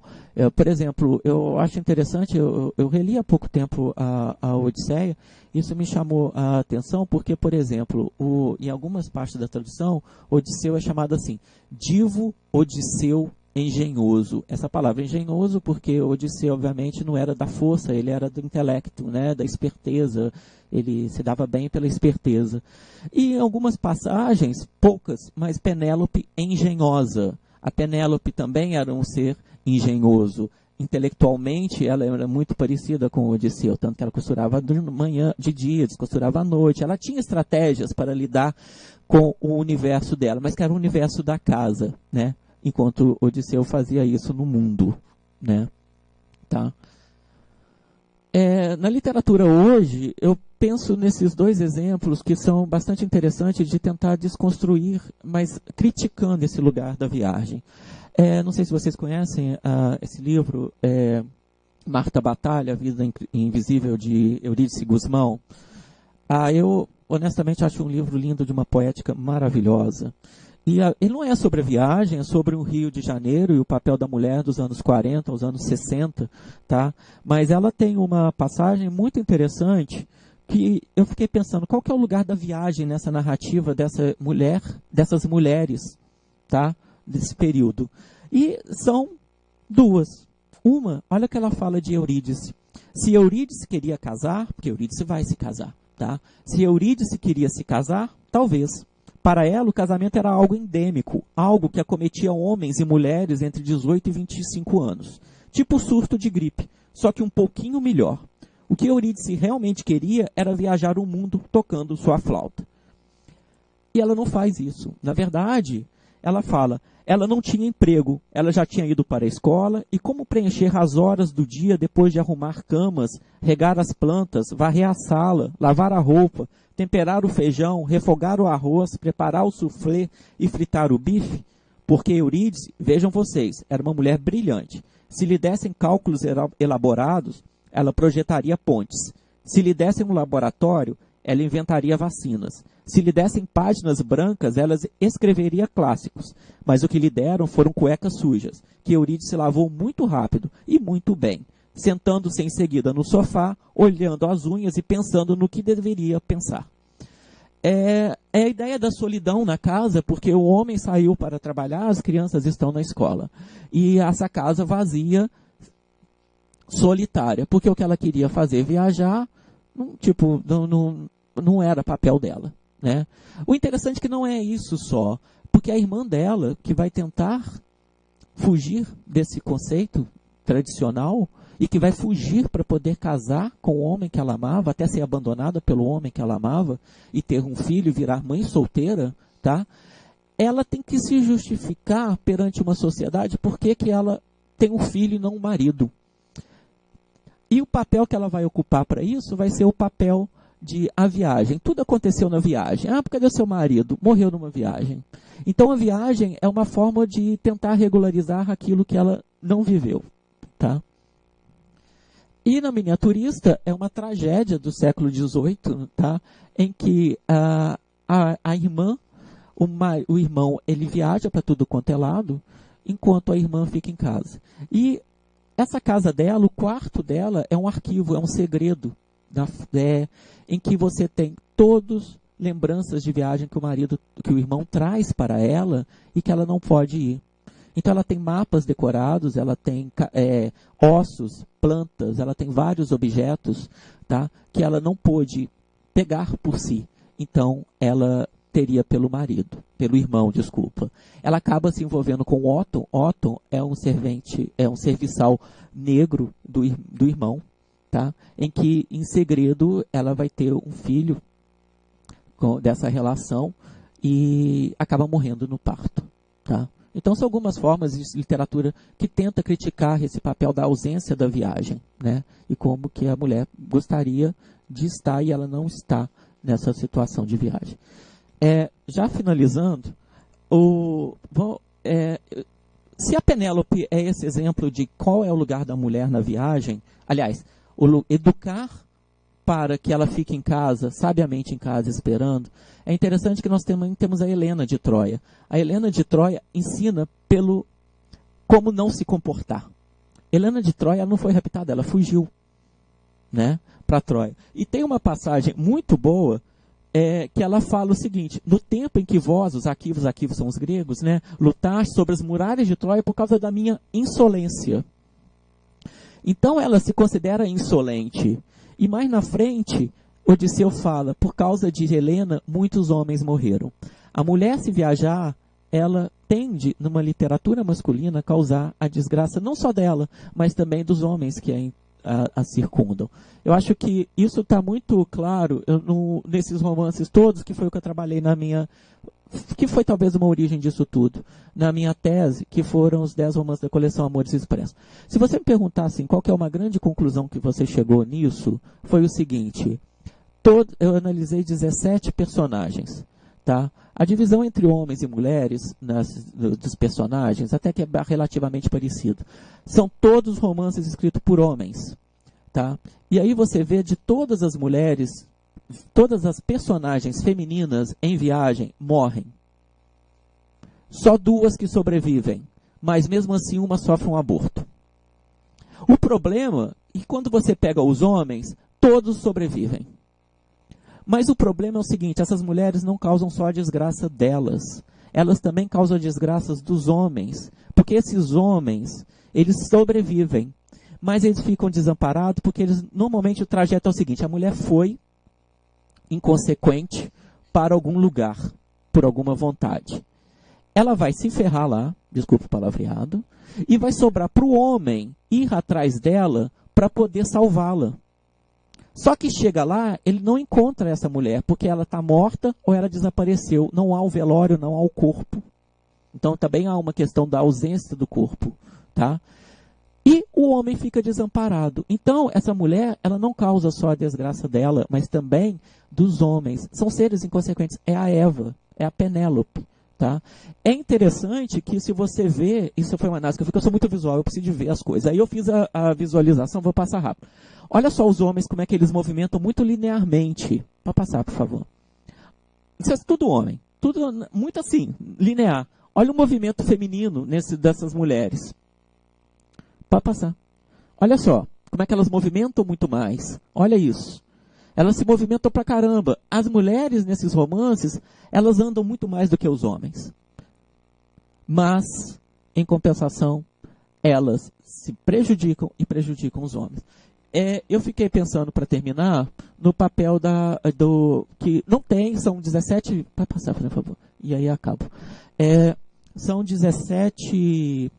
Por exemplo, eu acho interessante, eu reli há pouco tempo a Odisseia, isso me chamou a atenção porque, por exemplo, em algumas partes da tradução, Odisseu é chamado assim, divo Odisseu engenhoso. Essa palavra engenhoso porque Odisseu, obviamente, não era da força, ele era do intelecto, né, da esperteza, ele se dava bem pela esperteza. E em algumas passagens, poucas, mas Penélope engenhosa. A Penélope também era um ser engenhoso. Intelectualmente, ela era muito parecida com o Odisseu, tanto que ela costurava de dia, descosturava à noite. Ela tinha estratégias para lidar com o universo dela, mas que era o universo da casa, né? Enquanto Odisseu fazia isso no mundo, né? Tá? Na literatura hoje, eu penso nesses dois exemplos que são bastante interessantes de tentar desconstruir, mas criticando esse lugar da viagem. Não sei se vocês conhecem esse livro, Marta Batalha, A Vida Invisível, de Eurídice Gusmão. Eu, honestamente, acho um livro lindo, de uma poética maravilhosa. E ele não é sobre a viagem, é sobre o Rio de Janeiro e o papel da mulher dos anos 40 aos anos 60, tá? Mas ela tem uma passagem muito interessante que eu fiquei pensando, qual que é o lugar da viagem nessa narrativa dessas mulheres, tá? Desse período. E são duas. Uma, olha o que ela fala de Eurídice. Se Eurídice queria casar, porque Eurídice vai se casar, tá? Se Eurídice queria se casar, talvez. Para ela, o casamento era algo endêmico, algo que acometia homens e mulheres entre 18 e 25 anos. Tipo surto de gripe, só que um pouquinho melhor. O que Eurídice realmente queria era viajar o mundo tocando sua flauta. E ela não faz isso. Na verdade, ela fala, ela não tinha emprego, ela já tinha ido para a escola, e como preencher as horas do dia depois de arrumar camas, regar as plantas, varrer a sala, lavar a roupa, temperar o feijão, refogar o arroz, preparar o soufflé e fritar o bife? Porque Eurídice, vejam vocês, era uma mulher brilhante. Se lhe dessem cálculos elaborados, ela projetaria pontes. Se lhe dessem um laboratório, ela inventaria vacinas. Se lhe dessem páginas brancas, ela escreveria clássicos. Mas o que lhe deram foram cuecas sujas, que Eurídice lavou muito rápido e muito bem, sentando-se em seguida no sofá, olhando as unhas e pensando no que deveria pensar. É a ideia da solidão na casa, porque o homem saiu para trabalhar, as crianças estão na escola. E essa casa vazia, solitária, porque o que ela queria fazer, viajar, não era papel dela. Né? O interessante é que não é isso só, porque a irmã dela, que vai tentar fugir desse conceito tradicional, e que vai fugir para poder casar com o homem que ela amava, até ser abandonada pelo homem que ela amava, e ter um filho e virar mãe solteira, tá? Ela tem que se justificar perante uma sociedade porque que ela tem um filho e não um marido. E o papel que ela vai ocupar para isso vai ser o papel de a viagem. Tudo aconteceu na viagem. Porque cadê seu marido? Morreu numa viagem. Então a viagem é uma forma de tentar regularizar aquilo que ela não viveu, tá? E na Miniaturista é uma tragédia do século XVIII, tá? Em que a irmã, o irmão, ele viaja para tudo quanto é lado, enquanto a irmã fica em casa. E essa casa dela, o quarto dela, é um arquivo, é um segredo, em que você tem todas lembranças de viagem que o irmão traz para ela e que ela não pode ir. Então ela tem mapas decorados, ela tem ossos, plantas, ela tem vários objetos, tá, que ela não pôde pegar por si. Então ela teria pelo marido, pelo irmão, desculpa. Ela acaba se envolvendo com Otton. Otton é um servente, é um serviçal negro do irmão, tá? Em que, em segredo, ela vai ter um filho dessa relação e acaba morrendo no parto, tá? Então, são algumas formas de literatura que tenta criticar esse papel da ausência da viagem, né? E como que a mulher gostaria de estar e ela não está nessa situação de viagem. Já finalizando, se a Penélope é esse exemplo de qual é o lugar da mulher na viagem, aliás, educar para que ela fique em casa, sabiamente em casa, esperando, é interessante que nós temos a Helena de Troia. A Helena de Troia ensina como não se comportar. Helena de Troia não foi raptada, ela fugiu, né, para Troia. E tem uma passagem muito boa que ela fala o seguinte: no tempo em que vós, os arquivos são os gregos, né, lutaste sobre as muralhas de Troia por causa da minha insolência. Então ela se considera insolente. E mais na frente, Odisseu fala: por causa de Helena, muitos homens morreram. A mulher, se viajar, ela tende, numa literatura masculina, a causar a desgraça não só dela, mas também dos homens que a circundam. Eu acho que isso está muito claro nesses romances todos, que foi o que eu trabalhei que foi talvez uma origem disso tudo, na minha tese, que foram os 10 romances da coleção Amores Expressos. Se você me perguntar assim, qual que é uma grande conclusão que você chegou nisso, foi o seguinte: eu analisei 17 personagens, tá? A divisão entre homens e mulheres dos personagens, até que é relativamente parecido. São todos romances escritos por homens, tá? E aí você vê de todas as mulheres, todas as personagens femininas em viagem morrem. Só 2 que sobrevivem, mas mesmo assim uma sofre um aborto. O problema é que quando você pega os homens, todos sobrevivem. Mas o problema é o seguinte: essas mulheres não causam só a desgraça delas, elas também causam desgraças dos homens, porque esses homens, eles sobrevivem, mas eles ficam desamparados, porque normalmente o trajeto é o seguinte: a mulher foi inconsequente para algum lugar, por alguma vontade. Ela vai se ferrar lá, desculpa o palavreado, e vai sobrar para o homem ir atrás dela para poder salvá-la. Só que chega lá, ele não encontra essa mulher, porque ela está morta ou ela desapareceu. Não há o velório, não há o corpo. Então também há uma questão da ausência do corpo, tá? E o homem fica desamparado. Então, essa mulher, ela não causa só a desgraça dela, mas também dos homens. São seres inconsequentes. É a Eva, é a Penélope, tá? É interessante que, se você vê, isso foi uma análise que eu sou muito visual, eu preciso de ver as coisas. Aí eu fiz a visualização, vou passar rápido. Olha só os homens, como é que eles movimentam muito linearmente. Pode passar, por favor. Isso é tudo homem. Tudo muito assim, linear. Olha o movimento feminino dessas mulheres. Pode passar. Olha só, como é que elas movimentam muito mais. Olha isso. Elas se movimentam pra caramba. As mulheres, nesses romances, elas andam muito mais do que os homens. Mas, em compensação, elas se prejudicam e prejudicam os homens. Eu fiquei pensando, para terminar, no papel que não tem, são 17... Pode passar, por favor. E aí acabo. São 17...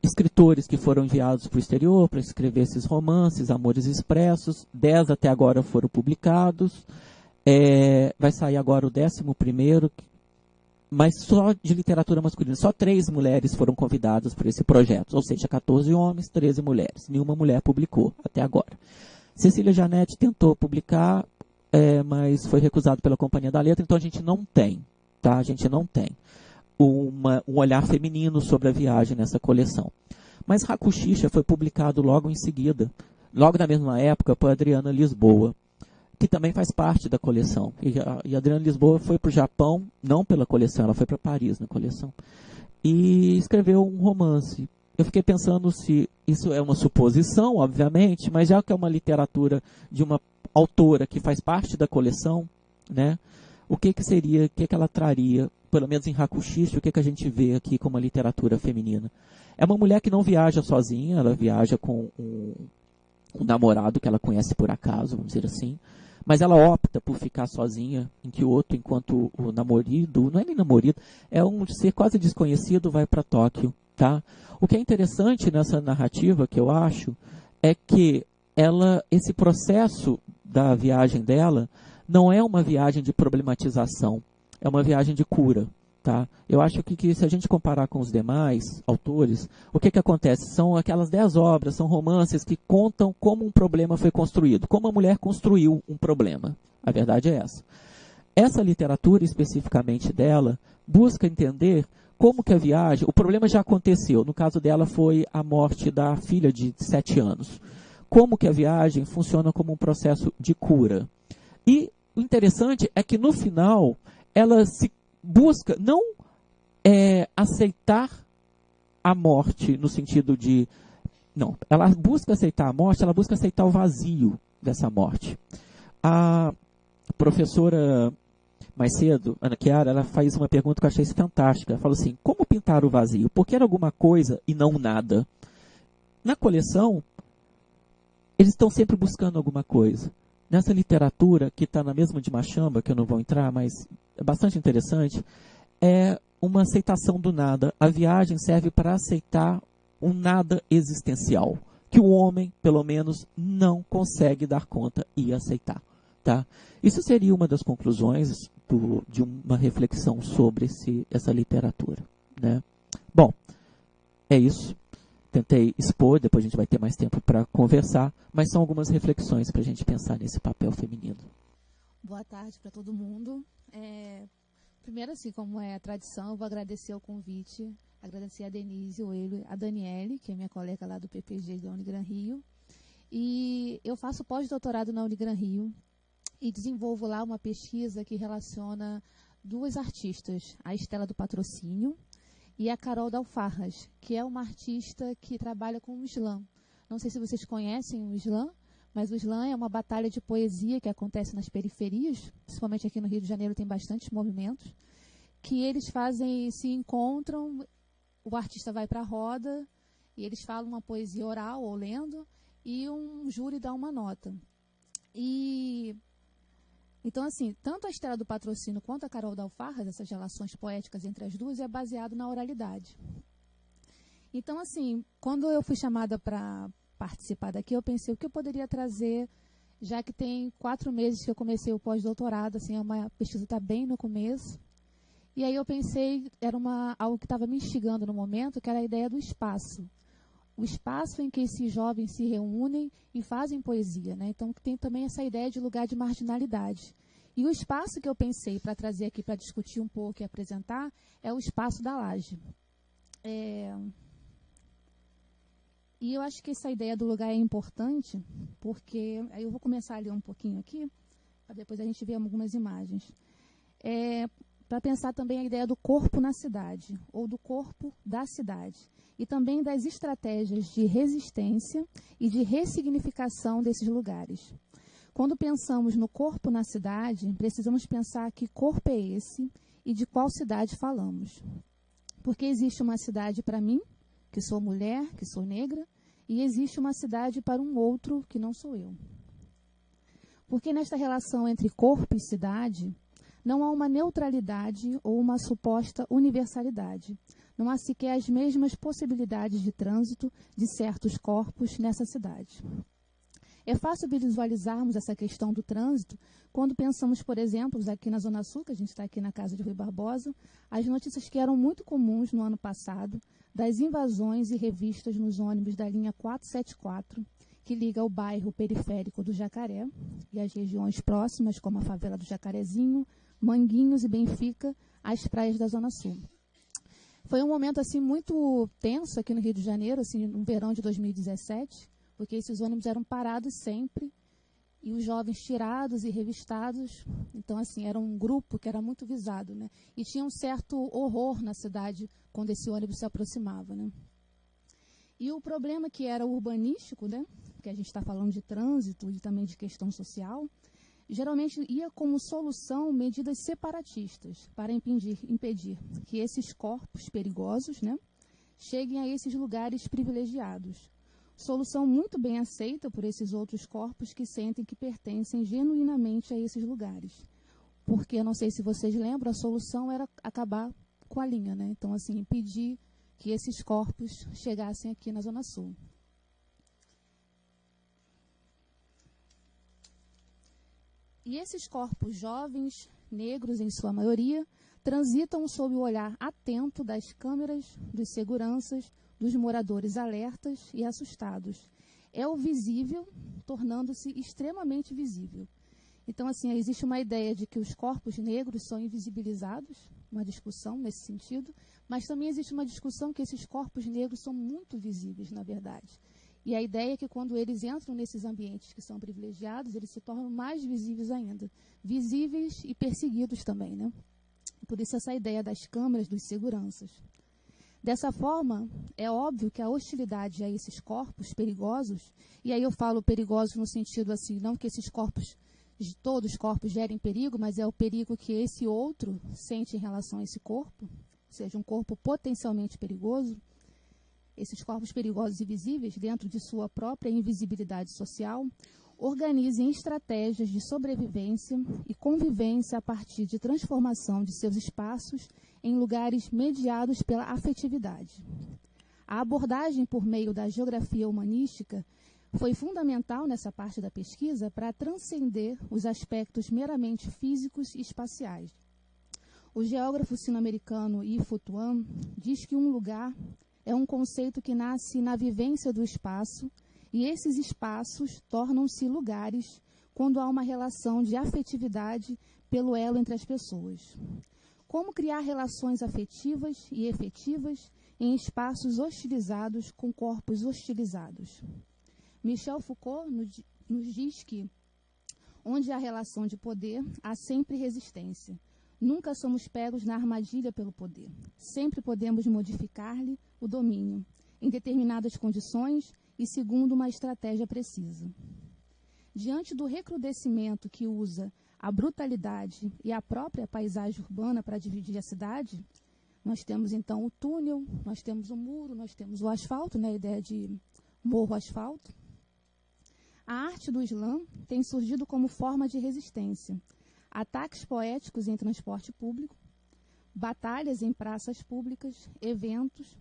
escritores que foram enviados para o exterior para escrever esses romances, Amores Expressos. 10 até agora foram publicados. Vai sair agora o 11º, mas só de literatura masculina. Só 3 mulheres foram convidadas para esse projeto. Ou seja, 14 homens, 13 mulheres. Nenhuma mulher publicou até agora. Cecília Janetti tentou publicar, mas foi recusado pela Companhia da Letra. Então a gente não tem, tá? A gente não tem um olhar feminino sobre a viagem nessa coleção. Mas Rakuchicha foi publicado logo em seguida, logo na mesma época, por Adriana Lisboa, que também faz parte da coleção. E a Adriana Lisboa foi para o Japão, não pela coleção, ela foi para Paris na coleção, e escreveu um romance. Eu fiquei pensando se isso é uma suposição, obviamente, mas já que é uma literatura de uma autora que faz parte da coleção, né, o que seria, o que ela traria, pelo menos em Rakuchicha, o que a gente vê aqui como uma literatura feminina? É uma mulher que não viaja sozinha, ela viaja com um namorado que ela conhece por acaso, vamos dizer assim, mas ela opta por ficar sozinha, em que o outro, enquanto o namorado, não é nem namorado, é um ser quase desconhecido, vai para Tóquio, tá? O que é interessante nessa narrativa, que eu acho, é que esse processo da viagem dela não é uma viagem de problematização, é uma viagem de cura. Tá? Eu acho que se a gente comparar com os demais autores, o que acontece? São aquelas 10 obras, são romances que contam como um problema foi construído, como a mulher construiu um problema. A verdade é essa. Essa literatura, especificamente dela, busca entender como que a viagem... O problema já aconteceu. No caso dela foi a morte da filha de 7 anos. Como que a viagem funciona como um processo de cura. E o interessante é que, no final, ela se busca não aceitar a morte no sentido de... Não, ela busca aceitar a morte, ela busca aceitar o vazio dessa morte. A professora, mais cedo, Ana Chiara, ela faz uma pergunta que eu achei fantástica. Ela fala assim, como pintar o vazio? Por que era alguma coisa e não nada? Na coleção, eles estão sempre buscando alguma coisa. Nessa literatura, que está na mesma de Machamba, que eu não vou entrar, mas é bastante interessante, é uma aceitação do nada. A viagem serve para aceitar um nada existencial, que o homem, pelo menos, não consegue dar conta e aceitar. Tá? Isso seria uma das conclusões de uma reflexão sobre essa literatura. Né? Bom, é isso. Tentei expor, depois a gente vai ter mais tempo para conversar, mas são algumas reflexões para a gente pensar nesse papel feminino. Boa tarde para todo mundo. Primeiro, assim, como é a tradição, eu vou agradecer o convite, agradecer a Denise, o Eilo, a Daniele, que é minha colega lá do PPG da Unigran Rio. E eu faço pós-doutorado na Unigran Rio e desenvolvo lá uma pesquisa que relaciona 2 artistas, a Estela do Patrocínio e a Carol Dalfarras, que é uma artista que trabalha com o slam. Não sei se vocês conhecem o slam, mas o slam é uma batalha de poesia que acontece nas periferias, principalmente aqui no Rio de Janeiro tem bastantes movimentos, que eles se encontram, o artista vai para a roda, e eles falam uma poesia oral ou lendo, e um júri dá uma nota. Então, assim, tanto a Estela do Patrocínio quanto a Carol Dalfarras, essas relações poéticas entre as duas, é baseado na oralidade. Então, assim, quando eu fui chamada para participar daqui, eu pensei o que eu poderia trazer, já que tem 4 meses que eu comecei o pós-doutorado, assim, a pesquisa está bem no começo. E aí eu pensei, era algo que estava me instigando no momento, que era a ideia do espaço. O espaço em que esses jovens se reúnem e fazem poesia, né? Então tem também essa ideia de lugar de marginalidade. E o espaço que eu pensei para trazer aqui para discutir um pouco e apresentar é o espaço da laje. E eu acho que essa ideia do lugar é importante, porque aí eu vou começar a ler um pouquinho aqui, para depois a gente ver algumas imagens. Para pensar também a ideia do corpo na cidade, ou do corpo da cidade. E também das estratégias de resistência e de ressignificação desses lugares. Quando pensamos no corpo na cidade, precisamos pensar que corpo é esse e de qual cidade falamos. Porque existe uma cidade para mim, que sou mulher, que sou negra, e existe uma cidade para um outro que não sou eu. Porque nesta relação entre corpo e cidade, não há uma neutralidade ou uma suposta universalidade. Não há sequer as mesmas possibilidades de trânsito de certos corpos nessa cidade. É fácil visualizarmos essa questão do trânsito quando pensamos, por exemplo, aqui na Zona Sul, que a gente está aqui na casa de Rui Barbosa, as notícias que eram muito comuns no ano passado, das invasões e revistas nos ônibus da linha 474, que liga o bairro periférico do Jacaré e as regiões próximas, como a favela do Jacarezinho, Manguinhos e Benfica, às praias da Zona Sul. Foi um momento assim muito tenso aqui no Rio de Janeiro, assim, no verão de 2017, porque esses ônibus eram parados sempre e os jovens tirados e revistados. Então, assim, era um grupo que era muito visado, né? E tinha um certo horror na cidade quando esse ônibus se aproximava, né? E o problema que era urbanístico, né? Que a gente está falando de trânsito e também de questão social, geralmente ia como solução medidas separatistas para impedir que esses corpos perigosos, né, cheguem a esses lugares privilegiados. Solução muito bem aceita por esses outros corpos que sentem que pertencem genuinamente a esses lugares. Porque, eu não sei se vocês lembram, a solução era acabar com a linha, né? Então, assim, impedir que esses corpos chegassem aqui na Zona Sul. E esses corpos jovens, negros em sua maioria, transitam sob o olhar atento das câmeras, dos seguranças, dos moradores alertas e assustados. É o visível tornando-se extremamente visível. Então, assim, existe uma ideia de que os corpos negros são invisibilizados, uma discussão nesse sentido, mas também existe uma discussão que esses corpos negros são muito visíveis, na verdade. E a ideia é que quando eles entram nesses ambientes que são privilegiados, eles se tornam mais visíveis ainda. Visíveis e perseguidos também, né? Por isso essa ideia das câmeras, dos seguranças. Dessa forma, é óbvio que a hostilidade a esses corpos perigosos, e aí eu falo perigosos no sentido assim, não que esses corpos, todos os corpos gerem perigo, mas é o perigo que esse outro sente em relação a esse corpo, ou seja, um corpo potencialmente perigoso. Esses corpos perigosos e visíveis, dentro de sua própria invisibilidade social, organizem estratégias de sobrevivência e convivência a partir de transformação de seus espaços em lugares mediados pela afetividade. A abordagem por meio da geografia humanística foi fundamental nessa parte da pesquisa para transcender os aspectos meramente físicos e espaciais. O geógrafo sino-americano Yi-Fu Tuan diz que um lugar é um conceito que nasce na vivência do espaço, e esses espaços tornam-se lugares quando há uma relação de afetividade pelo elo entre as pessoas. Como criar relações afetivas e efetivas em espaços hostilizados com corpos hostilizados? Michel Foucault nos diz que, onde há relação de poder, há sempre resistência. Nunca somos pegos na armadilha pelo poder. Sempre podemos modificar-lhe o domínio, em determinadas condições e segundo uma estratégia precisa. Diante do recrudescimento que usa a brutalidade e a própria paisagem urbana para dividir a cidade, nós temos então o túnel, nós temos o muro, nós temos o asfalto, né, a ideia de morro-asfalto. A arte do Islã tem surgido como forma de resistência. Ataques poéticos em transporte público, batalhas em praças públicas, eventos,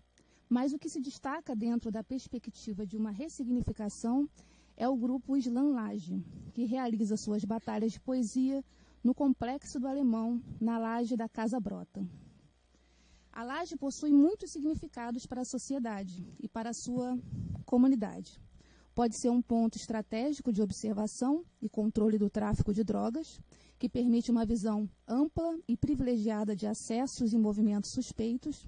mas o que se destaca dentro da perspectiva de uma ressignificação é o grupo Islã Laje, que realiza suas batalhas de poesia no Complexo do Alemão, na laje da Casa Brota. A laje possui muitos significados para a sociedade e para a sua comunidade. Pode ser um ponto estratégico de observação e controle do tráfico de drogas, que permite uma visão ampla e privilegiada de acessos e movimentos suspeitos.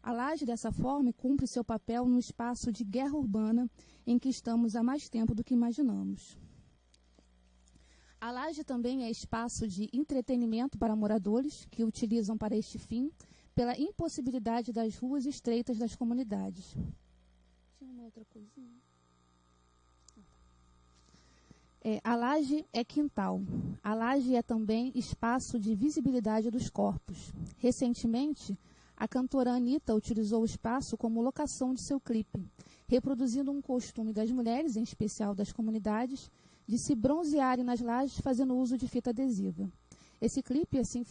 A laje, dessa forma, cumpre seu papel no espaço de guerra urbana em que estamos há mais tempo do que imaginamos. A laje também é espaço de entretenimento para moradores que utilizam para este fim, pela impossibilidade das ruas estreitas das comunidades. Tinha uma outra coisinha. A laje é quintal. A laje é também espaço de visibilidade dos corpos. Recentemente, a cantora Anitta utilizou o espaço como locação de seu clipe, reproduzindo um costume das mulheres, em especial das comunidades, de se bronzearem nas lajes fazendo uso de fita adesiva. Esse clipe, assim,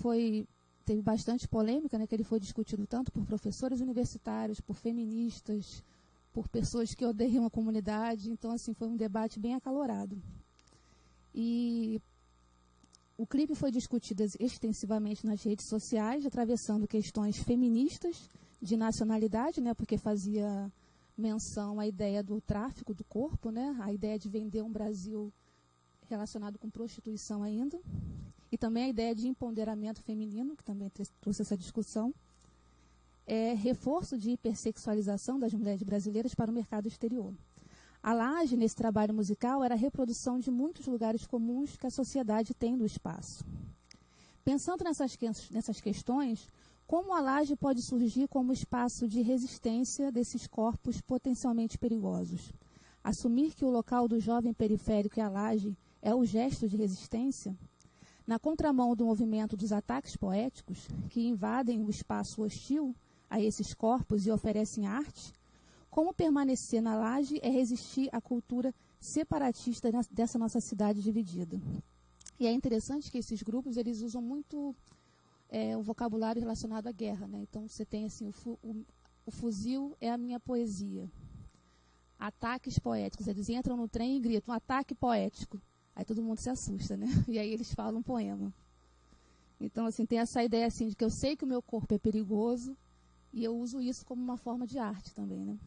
teve bastante polêmica, né, que ele foi discutido tanto por professores universitários, por feministas, por pessoas que odeiam a comunidade. Então, assim, foi um debate bem acalorado. E o clipe foi discutido extensivamente nas redes sociais, atravessando questões feministas de nacionalidade, né, porque fazia menção à ideia do tráfico do corpo, né, a ideia de vender um Brasil relacionado com prostituição ainda, e também a ideia de empoderamento feminino, que também trouxe essa discussão, reforço de hipersexualização das mulheres brasileiras para o mercado exterior. A laje, nesse trabalho musical, era a reprodução de muitos lugares comuns que a sociedade tem do espaço. Pensando nessas questões, como a laje pode surgir como espaço de resistência desses corpos potencialmente perigosos? Assumir que o local do jovem periférico e a laje é o gesto de resistência? Na contramão do movimento dos ataques poéticos, que invadem o espaço hostil a esses corpos e oferecem arte, como permanecer na laje é resistir à cultura separatista dessa nossa cidade dividida. E é interessante que esses grupos eles usam muito o vocabulário relacionado à guerra, né? Então você tem assim o fuzil é a minha poesia. Ataques poéticos, eles entram no trem e gritam, um ataque poético. Aí todo mundo se assusta, né? E aí eles falam um poema. Então, assim, tem essa ideia assim, de que eu sei que o meu corpo é perigoso e eu uso isso como uma forma de arte também, né?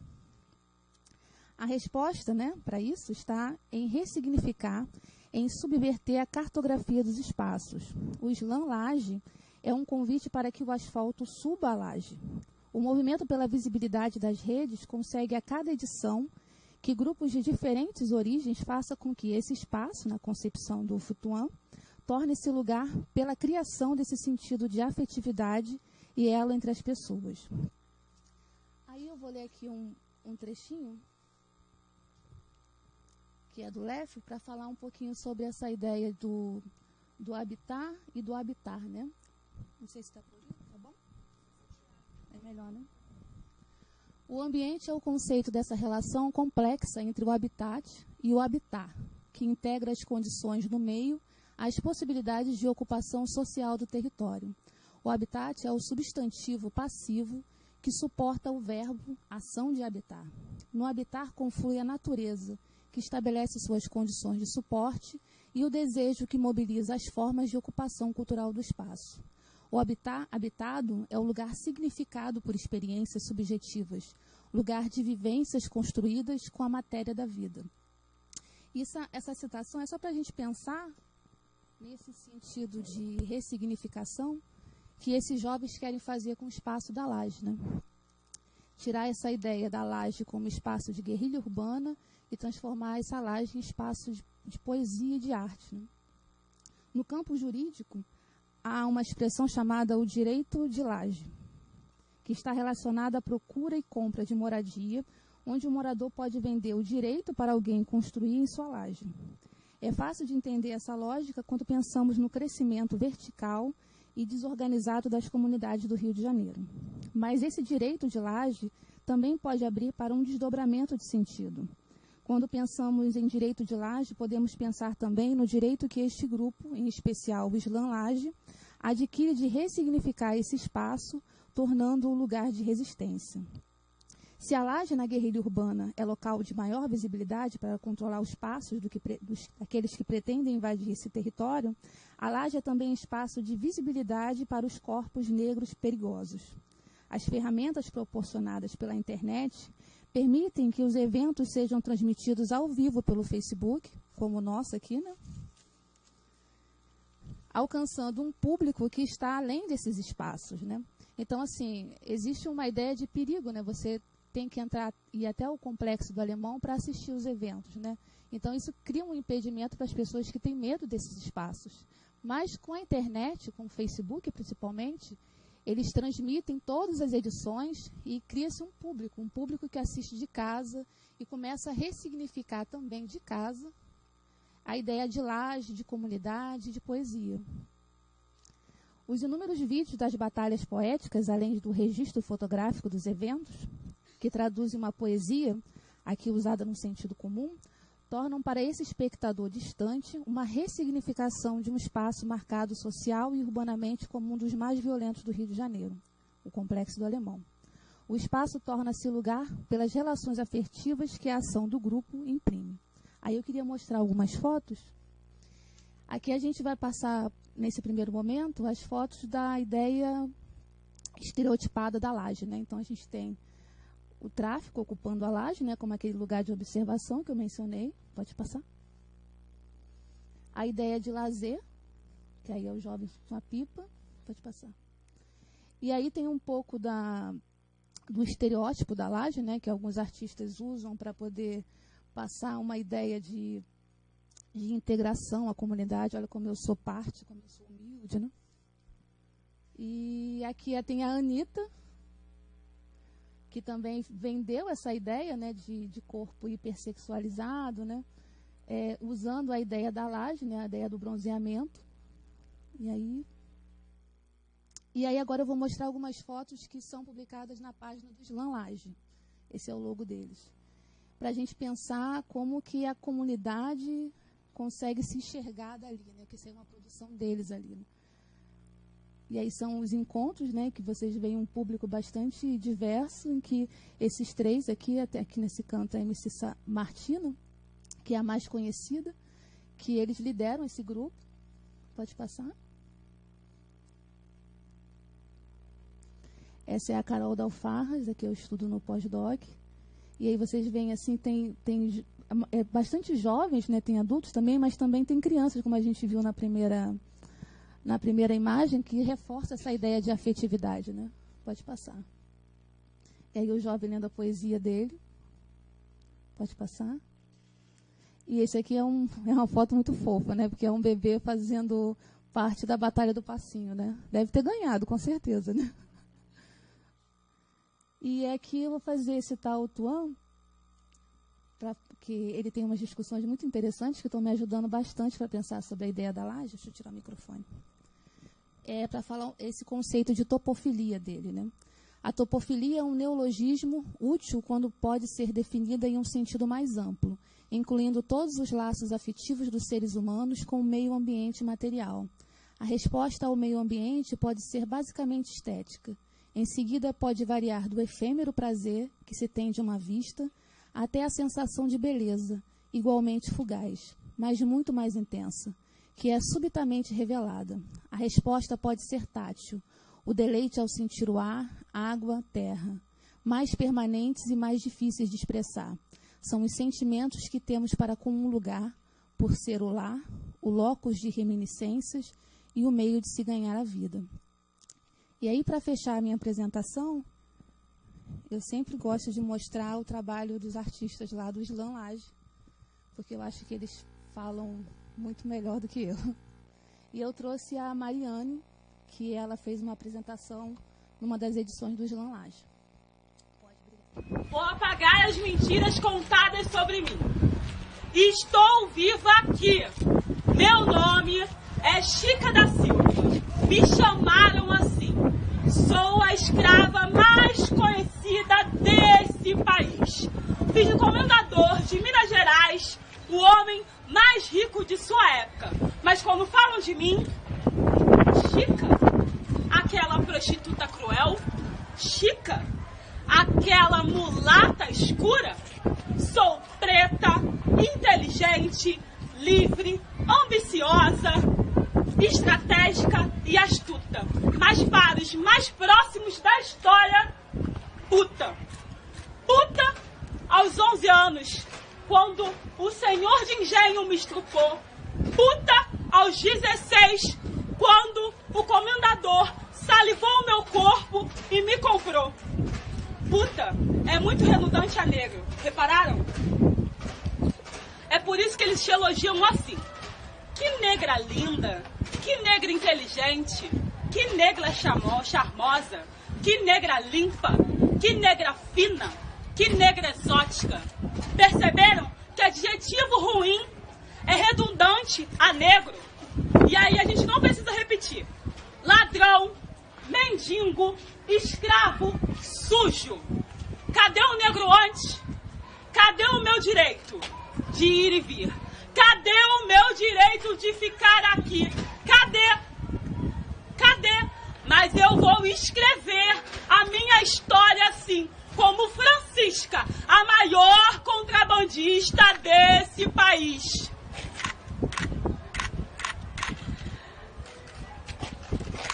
A resposta, né, para isso está em ressignificar, em subverter a cartografia dos espaços. O slam laje é um convite para que o asfalto suba a laje. O movimento pela visibilidade das redes consegue a cada edição que grupos de diferentes origens façam com que esse espaço, na concepção do Futuan, torne-se lugar pela criação desse sentido de afetividade e elo entre as pessoas. Aí eu vou ler aqui um trechinho, que é do Lef, para falar um pouquinho sobre essa ideia do habitar e do habitar, né? Não sei se está por aí, tá bom? É melhor, né? O ambiente é o conceito dessa relação complexa entre o habitat e o habitar, que integra as condições no meio, as possibilidades de ocupação social do território. O habitat é o substantivo passivo que suporta o verbo ação de habitar. No habitar conflui a natureza, que estabelece suas condições de suporte, e o desejo que mobiliza as formas de ocupação cultural do espaço. O habitado é o lugar significado por experiências subjetivas, lugar de vivências construídas com a matéria da vida. Essa citação é só para a gente pensar nesse sentido de ressignificação que esses jovens querem fazer com o espaço da laje, né? Tirar essa ideia da laje como espaço de guerrilha urbana e transformar essa laje em espaço de poesia e de arte, né? No campo jurídico, há uma expressão chamada o direito de laje, que está relacionada à procura e compra de moradia, onde o morador pode vender o direito para alguém construir em sua laje. É fácil de entender essa lógica quando pensamos no crescimento vertical e desorganizado das comunidades do Rio de Janeiro. Mas esse direito de laje também pode abrir para um desdobramento de sentido. Quando pensamos em direito de laje, podemos pensar também no direito que este grupo, em especial o Slam Laje, adquire de ressignificar esse espaço, tornando-o lugar de resistência. Se a laje na guerrilha urbana é local de maior visibilidade para controlar os passos daqueles que pretendem invadir esse território, a laje é também espaço de visibilidade para os corpos negros perigosos. As ferramentas proporcionadas pela internet permitem que os eventos sejam transmitidos ao vivo pelo Facebook, como o nosso aqui, né? Alcançando um público que está além desses espaços, né? Então, assim, existe uma ideia de perigo, né? Você tem que ir até o Complexo do Alemão para assistir os eventos, né? Então, isso cria um impedimento para as pessoas que têm medo desses espaços. Mas com a internet, com o Facebook principalmente, eles transmitem todas as edições e cria-se um público que assiste de casa e começa a ressignificar também de casa a ideia de laje, de comunidade, de poesia. Os inúmeros vídeos das batalhas poéticas, além do registro fotográfico dos eventos, que traduzem uma poesia, aqui usada no sentido comum, tornam para esse espectador distante uma ressignificação de um espaço marcado social e urbanamente como um dos mais violentos do Rio de Janeiro, o Complexo do Alemão. O espaço torna-se lugar pelas relações afetivas que a ação do grupo imprime. Aí eu queria mostrar algumas fotos. Aqui a gente vai passar, nesse primeiro momento, as fotos da ideia estereotipada da laje, né? Então a gente tem o tráfico ocupando a laje, né, como aquele lugar de observação que eu mencionei. Pode passar. A ideia de lazer, que aí é o jovem com a pipa. Pode passar. E aí tem um pouco do estereótipo da laje, né, que alguns artistas usam para poder passar uma ideia de integração à comunidade. Olha como eu sou parte, como eu sou humilde, né? E aqui tem a Anitta, que também vendeu essa ideia, né, de corpo hipersexualizado, né, usando a ideia da laje, né, a ideia do bronzeamento. E aí agora eu vou mostrar algumas fotos que são publicadas na página do Slam Laje, Esse é o logo deles. Para a gente pensar como que a comunidade consegue se enxergar dali, né? Que isso é uma produção deles ali. Né? E aí são os encontros, né? Que vocês veem um público bastante diverso, em que esses três aqui, até aqui nesse canto, a MC Martina, que é a mais conhecida, que eles lideram esse grupo. Pode passar. Essa é a Carol Dalfarras, aqui eu estudo no pós-doc. E aí vocês veem assim, tem bastante jovens, né? Tem adultos também, mas também tem crianças, como a gente viu na primeira imagem, que reforça essa ideia de afetividade, né? Pode passar. E aí o jovem lendo a poesia dele. Pode passar. E esse aqui é uma foto muito fofa, né? Porque é um bebê fazendo parte da Batalha do Passinho, né? Deve ter ganhado, com certeza, né? E aqui eu vou citar o Tuan, que ele tem umas discussões muito interessantes que estão me ajudando bastante para pensar sobre a ideia da laje. Deixa eu tirar o microfone. Para falar esse conceito de topofilia dele, né? A topofilia é um neologismo útil quando pode ser definida em um sentido mais amplo, incluindo todos os laços afetivos dos seres humanos com o meio ambiente material. A resposta ao meio ambiente pode ser basicamente estética. Em seguida, pode variar do efêmero prazer que se tem de uma vista até a sensação de beleza, igualmente fugaz, mas muito mais intensa, que é subitamente revelada. A resposta pode ser tátil, o deleite ao sentir o ar, água, terra, mais permanentes e mais difíceis de expressar. São os sentimentos que temos para com um lugar, por ser o lar, o locus de reminiscências e o meio de se ganhar a vida. E aí, para fechar a minha apresentação, eu sempre gosto de mostrar o trabalho dos artistas lá do Slam Laje, porque eu acho que eles falam muito melhor do que eu. E eu trouxe a Mariane, que ela fez uma apresentação numa das edições do Slam Laje. Vou apagar as mentiras contadas sobre mim. Estou viva aqui. Meu nome é Chica da Silva. Me chamaram assim. Sou a escrava mais conhecida desse país. Fiz do comendador de Minas Gerais o homem mais rico de sua época. Mas quando falam de mim, Chica, aquela prostituta cruel, Chica, aquela mulata escura, sou preta, inteligente, livre, ambiciosa, estratégica e astuta. Mas para os mais próximos da história, puta. Puta aos 11 anos, quando o senhor de engenho me estrupou. Puta aos 16, quando o comendador salivou o meu corpo e me comprou. Puta é muito redundante a negro, repararam? É por isso que eles te elogiam assim. Que negra linda, que negra inteligente, que negra charmosa, que negra limpa, que negra fina, que negra exótica. Perceberam que adjetivo ruim é redundante a negro? E aí a gente não precisa repetir. Ladrão, mendigo, escravo, sujo. Cadê o negro antes? Cadê o meu direito de ir e vir? Cadê o meu direito de ficar aqui? Cadê? Cadê? Mas eu vou escrever a minha história assim, como Francisca, a maior contrabandista desse país.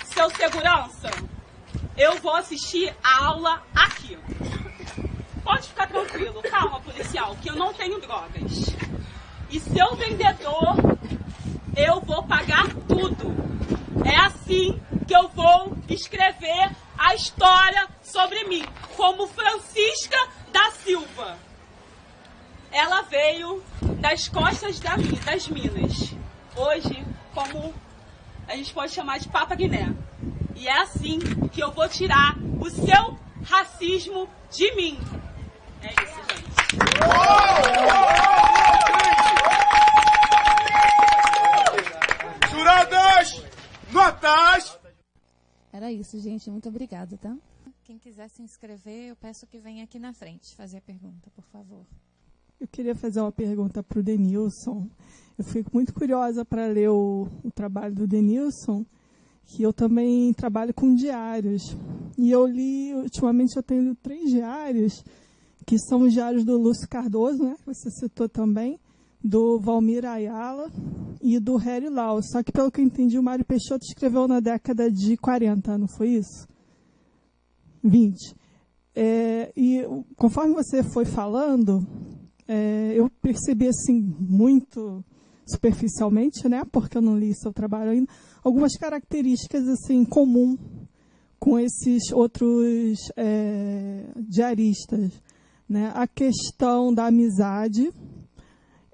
Seu segurança, eu vou assistir a aula aqui. Pode ficar tranquilo, calma, policial, que eu não tenho drogas. E seu vendedor, eu vou pagar tudo. É assim que eu vou escrever a história sobre mim, como Francisca da Silva. Ela veio das costas das Minas. Hoje, como a gente pode chamar de Papa Guiné. E é assim que eu vou tirar o seu racismo de mim. É isso, gente. Juradas, notas. Era isso, gente. Muito obrigada, tá? quem quiser se inscrever, eu peço que venha aqui na frente fazer a pergunta, por favor. Eu queria fazer uma pergunta para o Denilson. Eu fico muito curiosa para ler o trabalho do Denilson, que eu também trabalho com diários. E ultimamente eu tenho lido 3 diários, que são os diários do Lúcio Cardoso, né, que você citou também, do Valmir Ayala e do Harry Lau. Só que, pelo que eu entendi, o Mário Peixoto escreveu na década de 40, não foi isso? 20. E conforme você foi falando, eu percebi, assim, muito superficialmente, né, porque eu não li seu trabalho ainda, algumas características assim, comum com esses outros diaristas, né? A questão da amizade,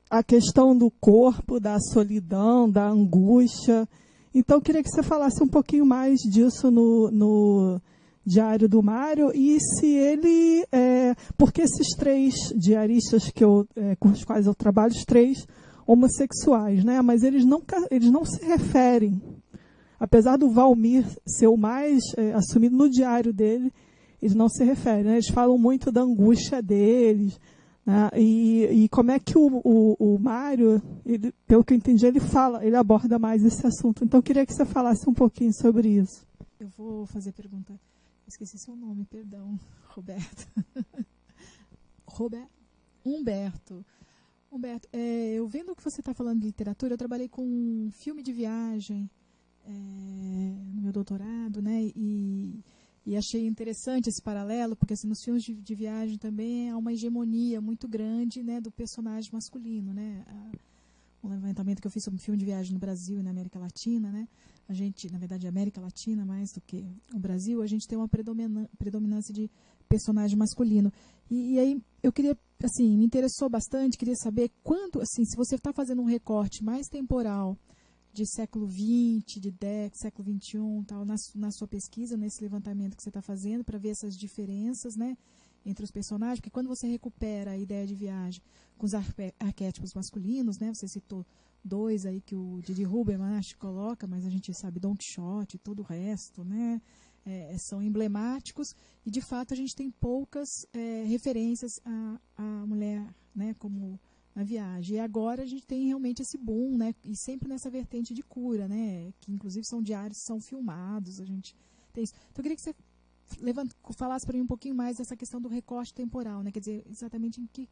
a questão do corpo, da solidão, da angústia. Então, eu queria que você falasse um pouquinho mais disso no Diário do Mário, e se ele... porque esses 3 diaristas com os quais eu trabalho, os 3 homossexuais, né? Mas eles não se referem, apesar do Valmir ser o mais assumido no diário dele, eles não se referem, né? Eles falam muito da angústia deles, né? E como é que o Mário, pelo que eu entendi, ele aborda mais esse assunto. Então, eu queria que você falasse um pouquinho sobre isso. Eu vou fazer a pergunta. Esqueci seu nome, perdão, Roberto. Humberto, eu vendo que você está falando de literatura, eu trabalhei com filme de viagem no meu doutorado, né? E achei interessante esse paralelo, porque assim, nos filmes de viagem também há uma hegemonia muito grande, né, do personagem masculino, né? Um levantamento que eu fiz sobre filme de viagem no Brasil e na América Latina, né? A gente, na verdade, América Latina mais do que o Brasil, a gente tem uma predominância de personagem masculino. E aí eu queria, assim, me interessou bastante, queria saber quanto, assim, se você está fazendo um recorte mais temporal de século XX, de século XXI, tal, na sua pesquisa, nesse levantamento que você está fazendo, para ver essas diferenças, né, entre os personagens, porque quando você recupera a ideia de viagem com os arquétipos masculinos, né, você citou 2 aí que o Didi Huberman coloca, mas a gente sabe Don Quixote e todo o resto, né, são emblemáticos, e de fato a gente tem poucas referências à mulher, né, como na viagem. E agora a gente tem realmente esse boom, né, e sempre nessa vertente de cura, né, que inclusive são diários, são filmados, a gente tem isso. Então eu queria que você falasse para mim um pouquinho mais dessa questão do recorte temporal, né, quer dizer, exatamente em que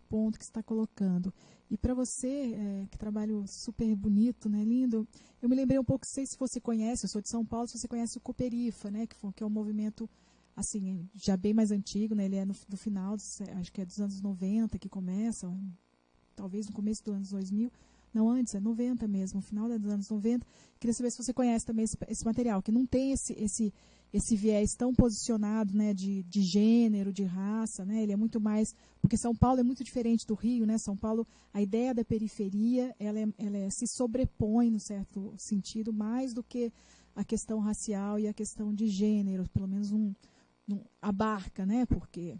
ponto que você está colocando. E para você, que trabalho super bonito, né, lindo, eu me lembrei um pouco, não sei se você conhece, eu sou de São Paulo, se você conhece o Cooperifa, né, que é um movimento assim, já bem mais antigo, né, ele é do final, acho que é dos anos 90 que começa, talvez no começo dos anos 2000, não antes, é 90 mesmo, no final dos anos 90. Queria saber se você conhece também esse material, que não tem esse viés tão posicionado, né, de gênero, de raça, né, ele é muito mais, porque São Paulo é muito diferente do Rio, né, São Paulo, a ideia da periferia, ela se sobrepõe, no certo sentido, mais do que a questão racial e a questão de gênero, pelo menos abarca, né, porque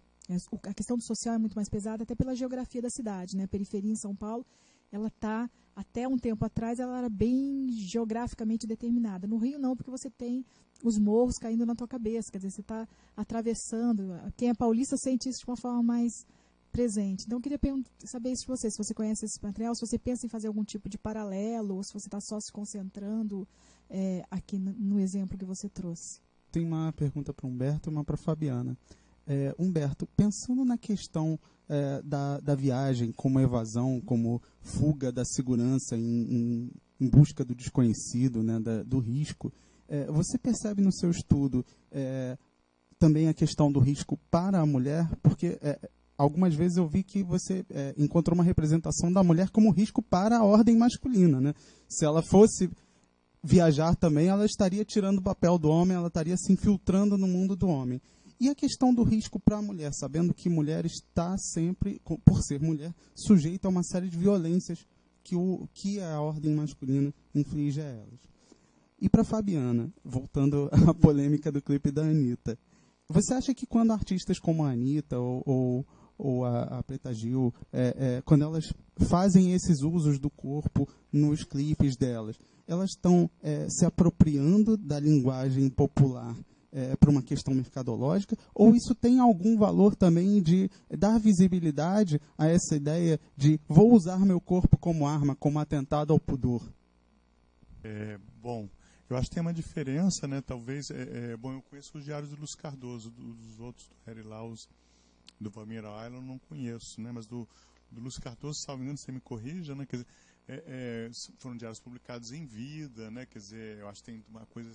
a questão do social é muito mais pesada, até pela geografia da cidade, né, a periferia em São Paulo, ela está, até um tempo atrás, ela era bem geograficamente determinada. No Rio não, porque você tem os morros caindo na tua cabeça, quer dizer, você está atravessando, quem é paulista sente isso de uma forma mais presente. Então, eu queria saber isso de você, se você conhece esse material, se você pensa em fazer algum tipo de paralelo, ou se você está só se concentrando aqui no exemplo que você trouxe. Tem uma pergunta para o Humberto e uma para a Fabiana. Humberto, pensando na questão da viagem como evasão, como fuga da segurança em busca do desconhecido, né, do risco, você percebe no seu estudo também a questão do risco para a mulher? Porque algumas vezes eu vi que você encontrou uma representação da mulher como risco para a ordem masculina, né? Se ela fosse viajar também, ela estaria tirando o papel do homem, ela estaria se infiltrando no mundo do homem. E a questão do risco para a mulher, sabendo que mulher está sempre, por ser mulher, sujeita a uma série de violências que a ordem masculina inflige a elas. E para Fabiana, voltando à polêmica do clipe da Anitta, você acha que quando artistas como a Anitta ou a Preta Gil, quando elas fazem esses usos do corpo nos clipes delas, elas estão se apropriando da linguagem popular por uma questão mercadológica, ou isso tem algum valor também de dar visibilidade a essa ideia de vou usar meu corpo como arma, como atentado ao pudor? Bom, eu acho que tem uma diferença, né? Talvez, bom, eu conheço os diários do Lúcio Cardoso, dos outros, do Harry Laus, do Valmir Ayla, eu não conheço, né? Mas do Lúcio Cardoso, salvo engano, você me corrija, né? Quer dizer, foram diários publicados em vida, né? Quer dizer, eu acho que tem uma coisa,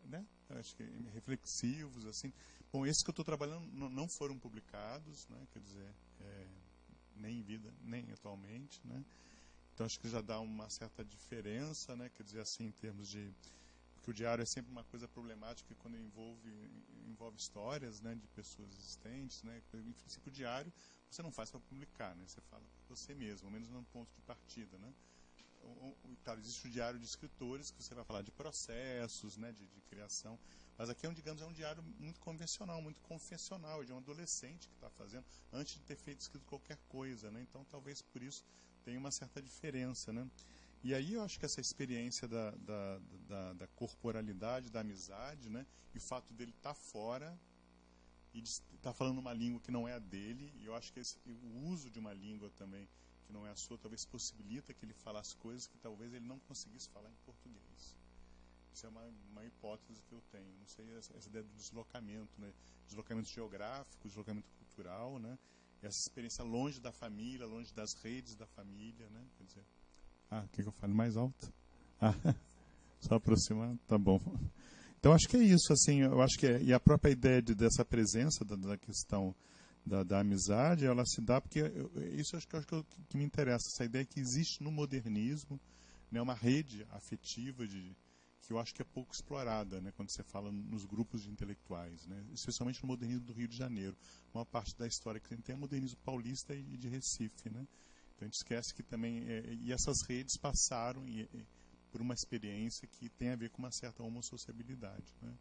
né? Eu acho que reflexivos, assim. Bom, esses que eu estou trabalhando não foram publicados, né? Quer dizer, nem em vida, nem atualmente, né? Então acho que já dá uma certa diferença, né? Quer dizer, assim, em termos de... Porque o diário é sempre uma coisa problemática quando envolve histórias, né, de pessoas existentes, né? Em princípio, o diário você não faz para publicar, né? Você fala para você mesmo, ao menos num ponto de partida, né? Claro, existe o diário de escritores, que você vai falar de processos, né, de criação, mas aqui, digamos, é um diário muito convencional, muito confessional, de um adolescente que está fazendo, antes de ter escrito qualquer coisa, né? Então, talvez por isso tenha uma certa diferença, né? E aí eu acho que essa experiência da corporalidade, da amizade, né, e o fato dele estar fora e estar falando uma língua que não é a dele, e eu acho que o uso de uma língua também que não é a sua, talvez possibilita que ele falasse coisas que talvez ele não conseguisse falar em português. Isso é uma hipótese que eu tenho. Não sei, essa ideia do deslocamento, né? Deslocamento geográfico, deslocamento cultural, né? Essa experiência longe da família, longe das redes da família, né? Quer dizer, quer que eu fale mais alto? Só aproximar? Tá bom. Então, acho que é isso, assim, eu acho que e a própria ideia dessa presença da questão da amizade, ela se dá porque isso acho que é o que me interessa, essa ideia que existe no modernismo, né, uma rede afetiva que eu acho que é pouco explorada, né, quando você fala nos grupos de intelectuais, né, especialmente no modernismo do Rio de Janeiro. Uma parte da história que tem é o modernismo paulista e de Recife, né? Então a gente esquece que também e essas redes passaram por uma experiência que tem a ver com uma certa homossociabilidade, né?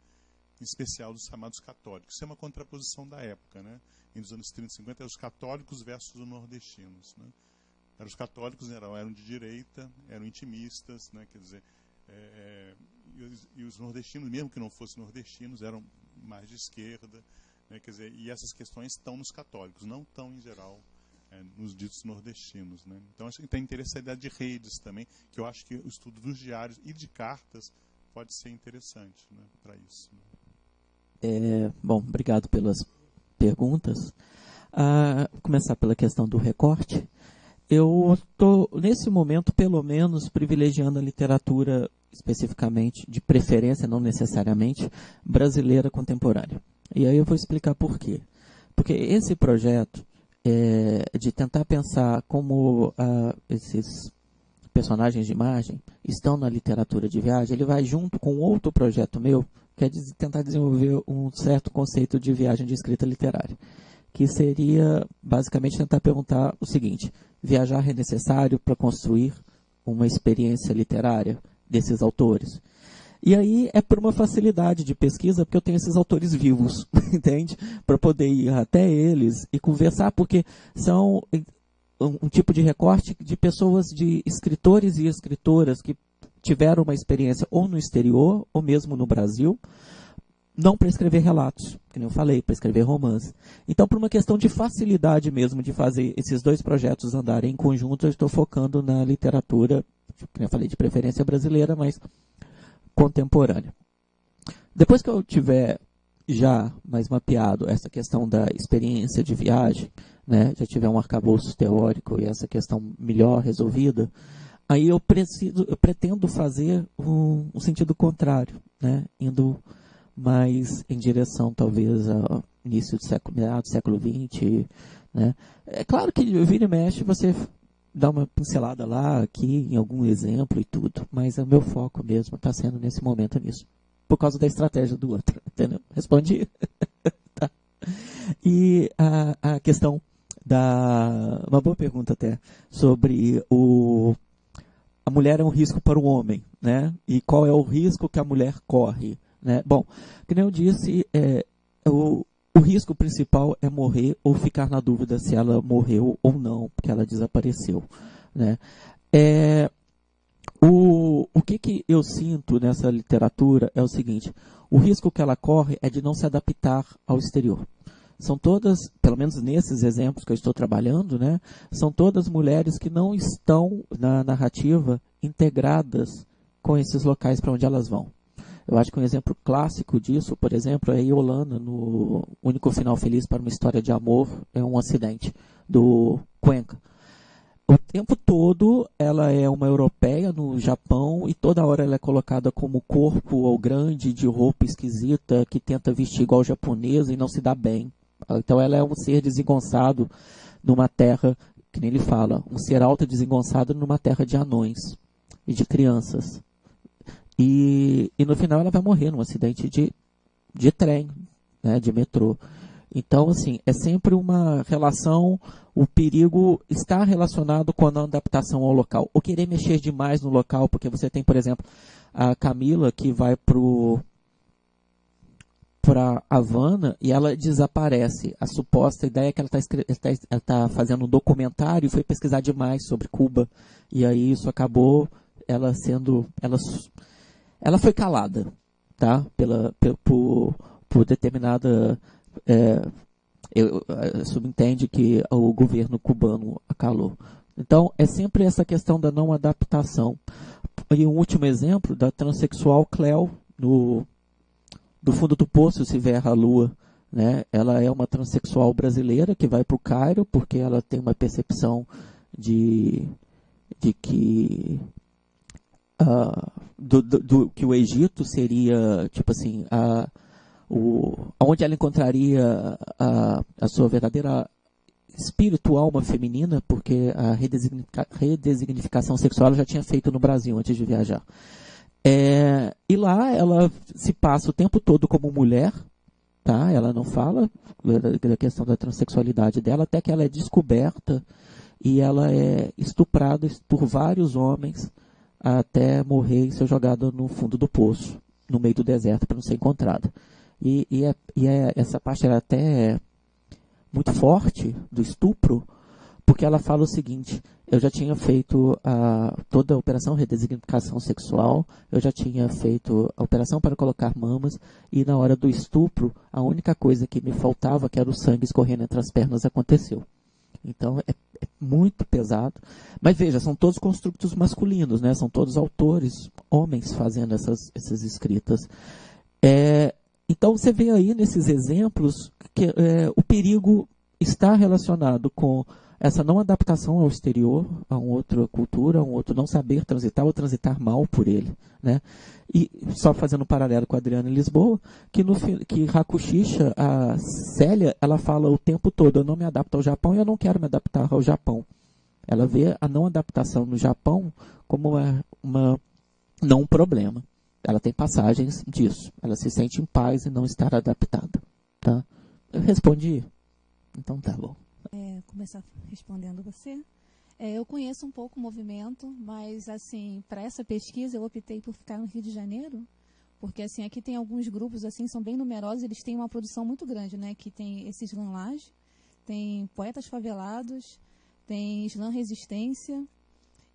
Em especial dos chamados católicos. Isso é uma contraposição da época, né? Nos anos 30 e 50, eram os católicos versus os nordestinos, né? Os católicos eram de direita, eram intimistas, né? Quer dizer, e os nordestinos, mesmo que não fossem nordestinos, eram mais de esquerda, né? Quer dizer, e essas questões estão nos católicos, não estão em geral nos ditos nordestinos, né? Então acho que tem interesse a ideia de redes também, que eu acho que o estudo dos diários e de cartas pode ser interessante, né, para isso. Bom, obrigado pelas perguntas. Vou começar pela questão do recorte. Eu estou, nesse momento, pelo menos, privilegiando a literatura, especificamente, de preferência, não necessariamente, brasileira contemporânea. E aí eu vou explicar por quê. Porque esse projeto de tentar pensar como esses personagens de imagem estão na literatura de viagem, ele vai junto com outro projeto meu, que é tentar desenvolver um certo conceito de viagem de escrita literária, que seria basicamente tentar perguntar o seguinte: viajar é necessário para construir uma experiência literária desses autores? E aí é por uma facilidade de pesquisa, porque eu tenho esses autores vivos, entende? Para poder ir até eles e conversar, porque são um tipo de recorte de pessoas, de escritores e escritoras que tiveram uma experiência ou no exterior, ou mesmo no Brasil, não para escrever relatos, que nem eu falei, para escrever romances. Então, por uma questão de facilidade mesmo de fazer esses dois projetos andarem em conjunto, eu estou focando na literatura, que nem eu falei, de preferência brasileira, mas contemporânea. Depois que eu tiver já mais mapeado essa questão da experiência de viagem, né, já tiver um arcabouço teórico e essa questão melhor resolvida, aí eu pretendo fazer um sentido contrário, né, indo mais em direção talvez ao início do meados do século XX, né. É claro que vira e mexe você dá uma pincelada lá, aqui, em algum exemplo e tudo, mas o meu foco mesmo está sendo nesse momento nisso, por causa da estratégia do outro, entendeu? Respondi? Tá. E a questão uma boa pergunta até, sobre a mulher é um risco para o homem, né? E qual é o risco que a mulher corre, né? Bom, como eu disse, o risco principal é morrer ou ficar na dúvida se ela morreu ou não, porque ela desapareceu, né? O que eu sinto nessa literatura é o seguinte: o risco que ela corre é de não se adaptar ao exterior. São todas, pelo menos nesses exemplos que eu estou trabalhando, né, são todas mulheres que não estão na narrativa integradas com esses locais para onde elas vão. Eu acho que um exemplo clássico disso, por exemplo, é a Iolana, no Único Final Feliz para uma História de Amor, é um acidente, do Cuenca. O tempo todo ela é uma europeia no Japão e toda hora ela é colocada como corpo ou grande, de roupa esquisita, que tenta vestir igual japonesa e não se dá bem. Então ela é um ser desengonçado numa terra, que nem ele fala, um ser alto desengonçado numa terra de anões e de crianças. E no final ela vai morrer num acidente de trem, né, de metrô. Então, assim, é sempre uma relação, o perigo está relacionado com a não adaptação ao local. Ou querer mexer demais no local, porque você tem, por exemplo, a Camila que vai para Havana e ela desaparece. A suposta ideia é que ela está fazendo um documentário e foi pesquisar demais sobre Cuba. E aí isso acabou ela sendo... Ela foi calada, tá? Por determinada... subentende que o governo cubano a calou. Então, é sempre essa questão da não adaptação. E um último exemplo da transexual Cleo, do fundo do poço se vê a lua, né? Ela é uma transexual brasileira que vai para o Cairo porque ela tem uma percepção de que que o Egito seria, tipo assim, onde ela encontraria a sua verdadeira espírito, alma feminina, porque a redesignificação sexual ela já tinha feito no Brasil antes de viajar. E lá ela se passa o tempo todo como mulher, tá? Ela não fala da questão da transexualidade dela, até que ela é descoberta e ela é estuprada por vários homens até morrer e ser jogada no fundo do poço, no meio do deserto, para não ser encontrada. Essa parte era até muito forte do estupro, porque ela fala o seguinte: eu já tinha feito toda a operação redesignificação sexual, eu já tinha feito a operação para colocar mamas, e na hora do estupro, a única coisa que me faltava, que era o sangue escorrendo entre as pernas, aconteceu. Então é muito pesado. Mas veja, são todos construtos masculinos, né? São todos autores, homens, fazendo essas escritas. Então você vê aí nesses exemplos que o perigo está relacionado com essa não adaptação ao exterior, a uma outra cultura, a um outro não saber transitar ou transitar mal por ele, né? E só fazendo um paralelo com a Adriana em Lisboa, que Hakushicha, a Célia, ela fala o tempo todo: eu não me adapto ao Japão e eu não quero me adaptar ao Japão. Ela vê a não adaptação no Japão como não um problema. Ela tem passagens disso. Ela se sente em paz em não estar adaptada, tá? Eu respondi? Então tá bom. Começar respondendo você. Eu conheço um pouco o movimento, mas assim, para essa pesquisa eu optei por ficar no Rio de Janeiro, porque assim, aqui tem alguns grupos assim, são bem numerosos, eles têm uma produção muito grande, né? Que tem esse slam laje, tem poetas favelados, tem slam resistência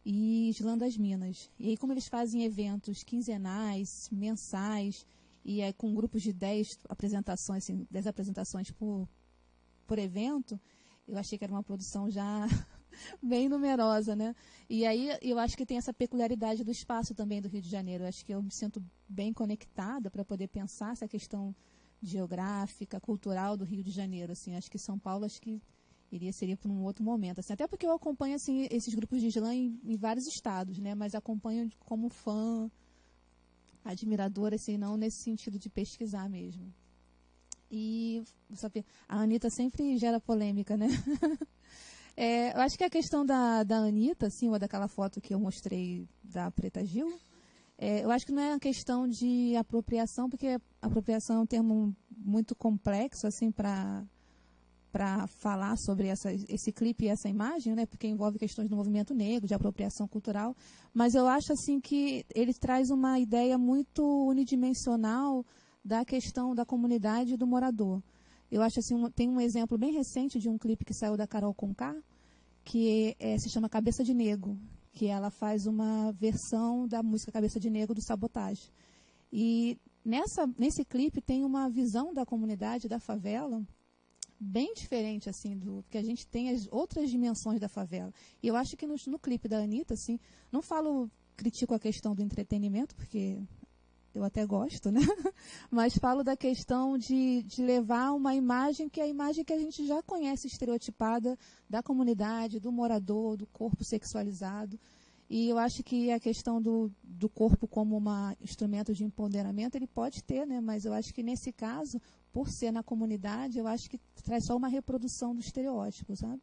e slam das minas. E aí, como eles fazem eventos quinzenais, mensais, e com grupos de 10 apresentações, assim, 10 apresentações por evento, eu achei que era uma produção já bem numerosa, né? E aí eu acho que tem essa peculiaridade do espaço também do Rio de Janeiro. Eu acho que eu me sinto bem conectada para poder pensar essa questão geográfica, cultural do Rio de Janeiro. Assim, acho que São Paulo seria para um outro momento. Assim, até porque eu acompanho assim, esses grupos de slam em vários estados, né? Mas acompanho como fã, admiradora, assim, não nesse sentido de pesquisar mesmo. E a Anitta sempre gera polêmica, né? Eu acho que a questão da Anitta, assim, ou daquela foto que eu mostrei da Preta Gil, eu acho que não é uma questão de apropriação, porque apropriação é um termo muito complexo, assim, para falar sobre esse clipe e essa imagem, né? Porque envolve questões do movimento negro, de apropriação cultural. Mas eu acho, assim, que ele traz uma ideia muito unidimensional da questão da comunidade e do morador. Eu acho assim, tem um exemplo bem recente de um clipe que saiu da Carol Conká, que se chama Cabeça de Negro, que ela faz uma versão da música Cabeça de Negro do Sabotagem. E nesse clipe tem uma visão da comunidade, da favela, bem diferente, assim, porque a gente tem as outras dimensões da favela. E eu acho que no clipe da Anitta, assim, não critico a questão do entretenimento, porque eu até gosto, né? Mas falo da questão de levar uma imagem que é a imagem que a gente já conhece, estereotipada, da comunidade, do morador, do corpo sexualizado. E eu acho que a questão do corpo como um instrumento de empoderamento, ele pode ter, né? Mas eu acho que nesse caso, por ser na comunidade, eu acho que traz só uma reprodução do estereótipo, sabe?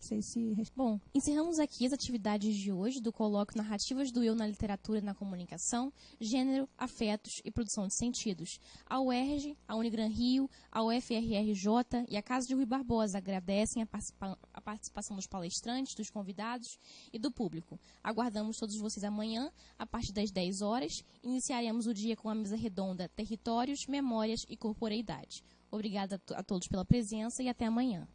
Não sei se... Bom, encerramos aqui as atividades de hoje do colóquio Narrativas do Eu na Literatura e na Comunicação, Gênero, Afetos e Produção de Sentidos. A UERJ, a Unigran Rio, a UFRRJ e a Casa de Rui Barbosa agradecem a participação dos palestrantes, dos convidados e do público. Aguardamos todos vocês amanhã, a partir das 10 horas. Iniciaremos o dia com a mesa redonda Territórios, Memórias e Corporeidade. Obrigada a todos pela presença e até amanhã.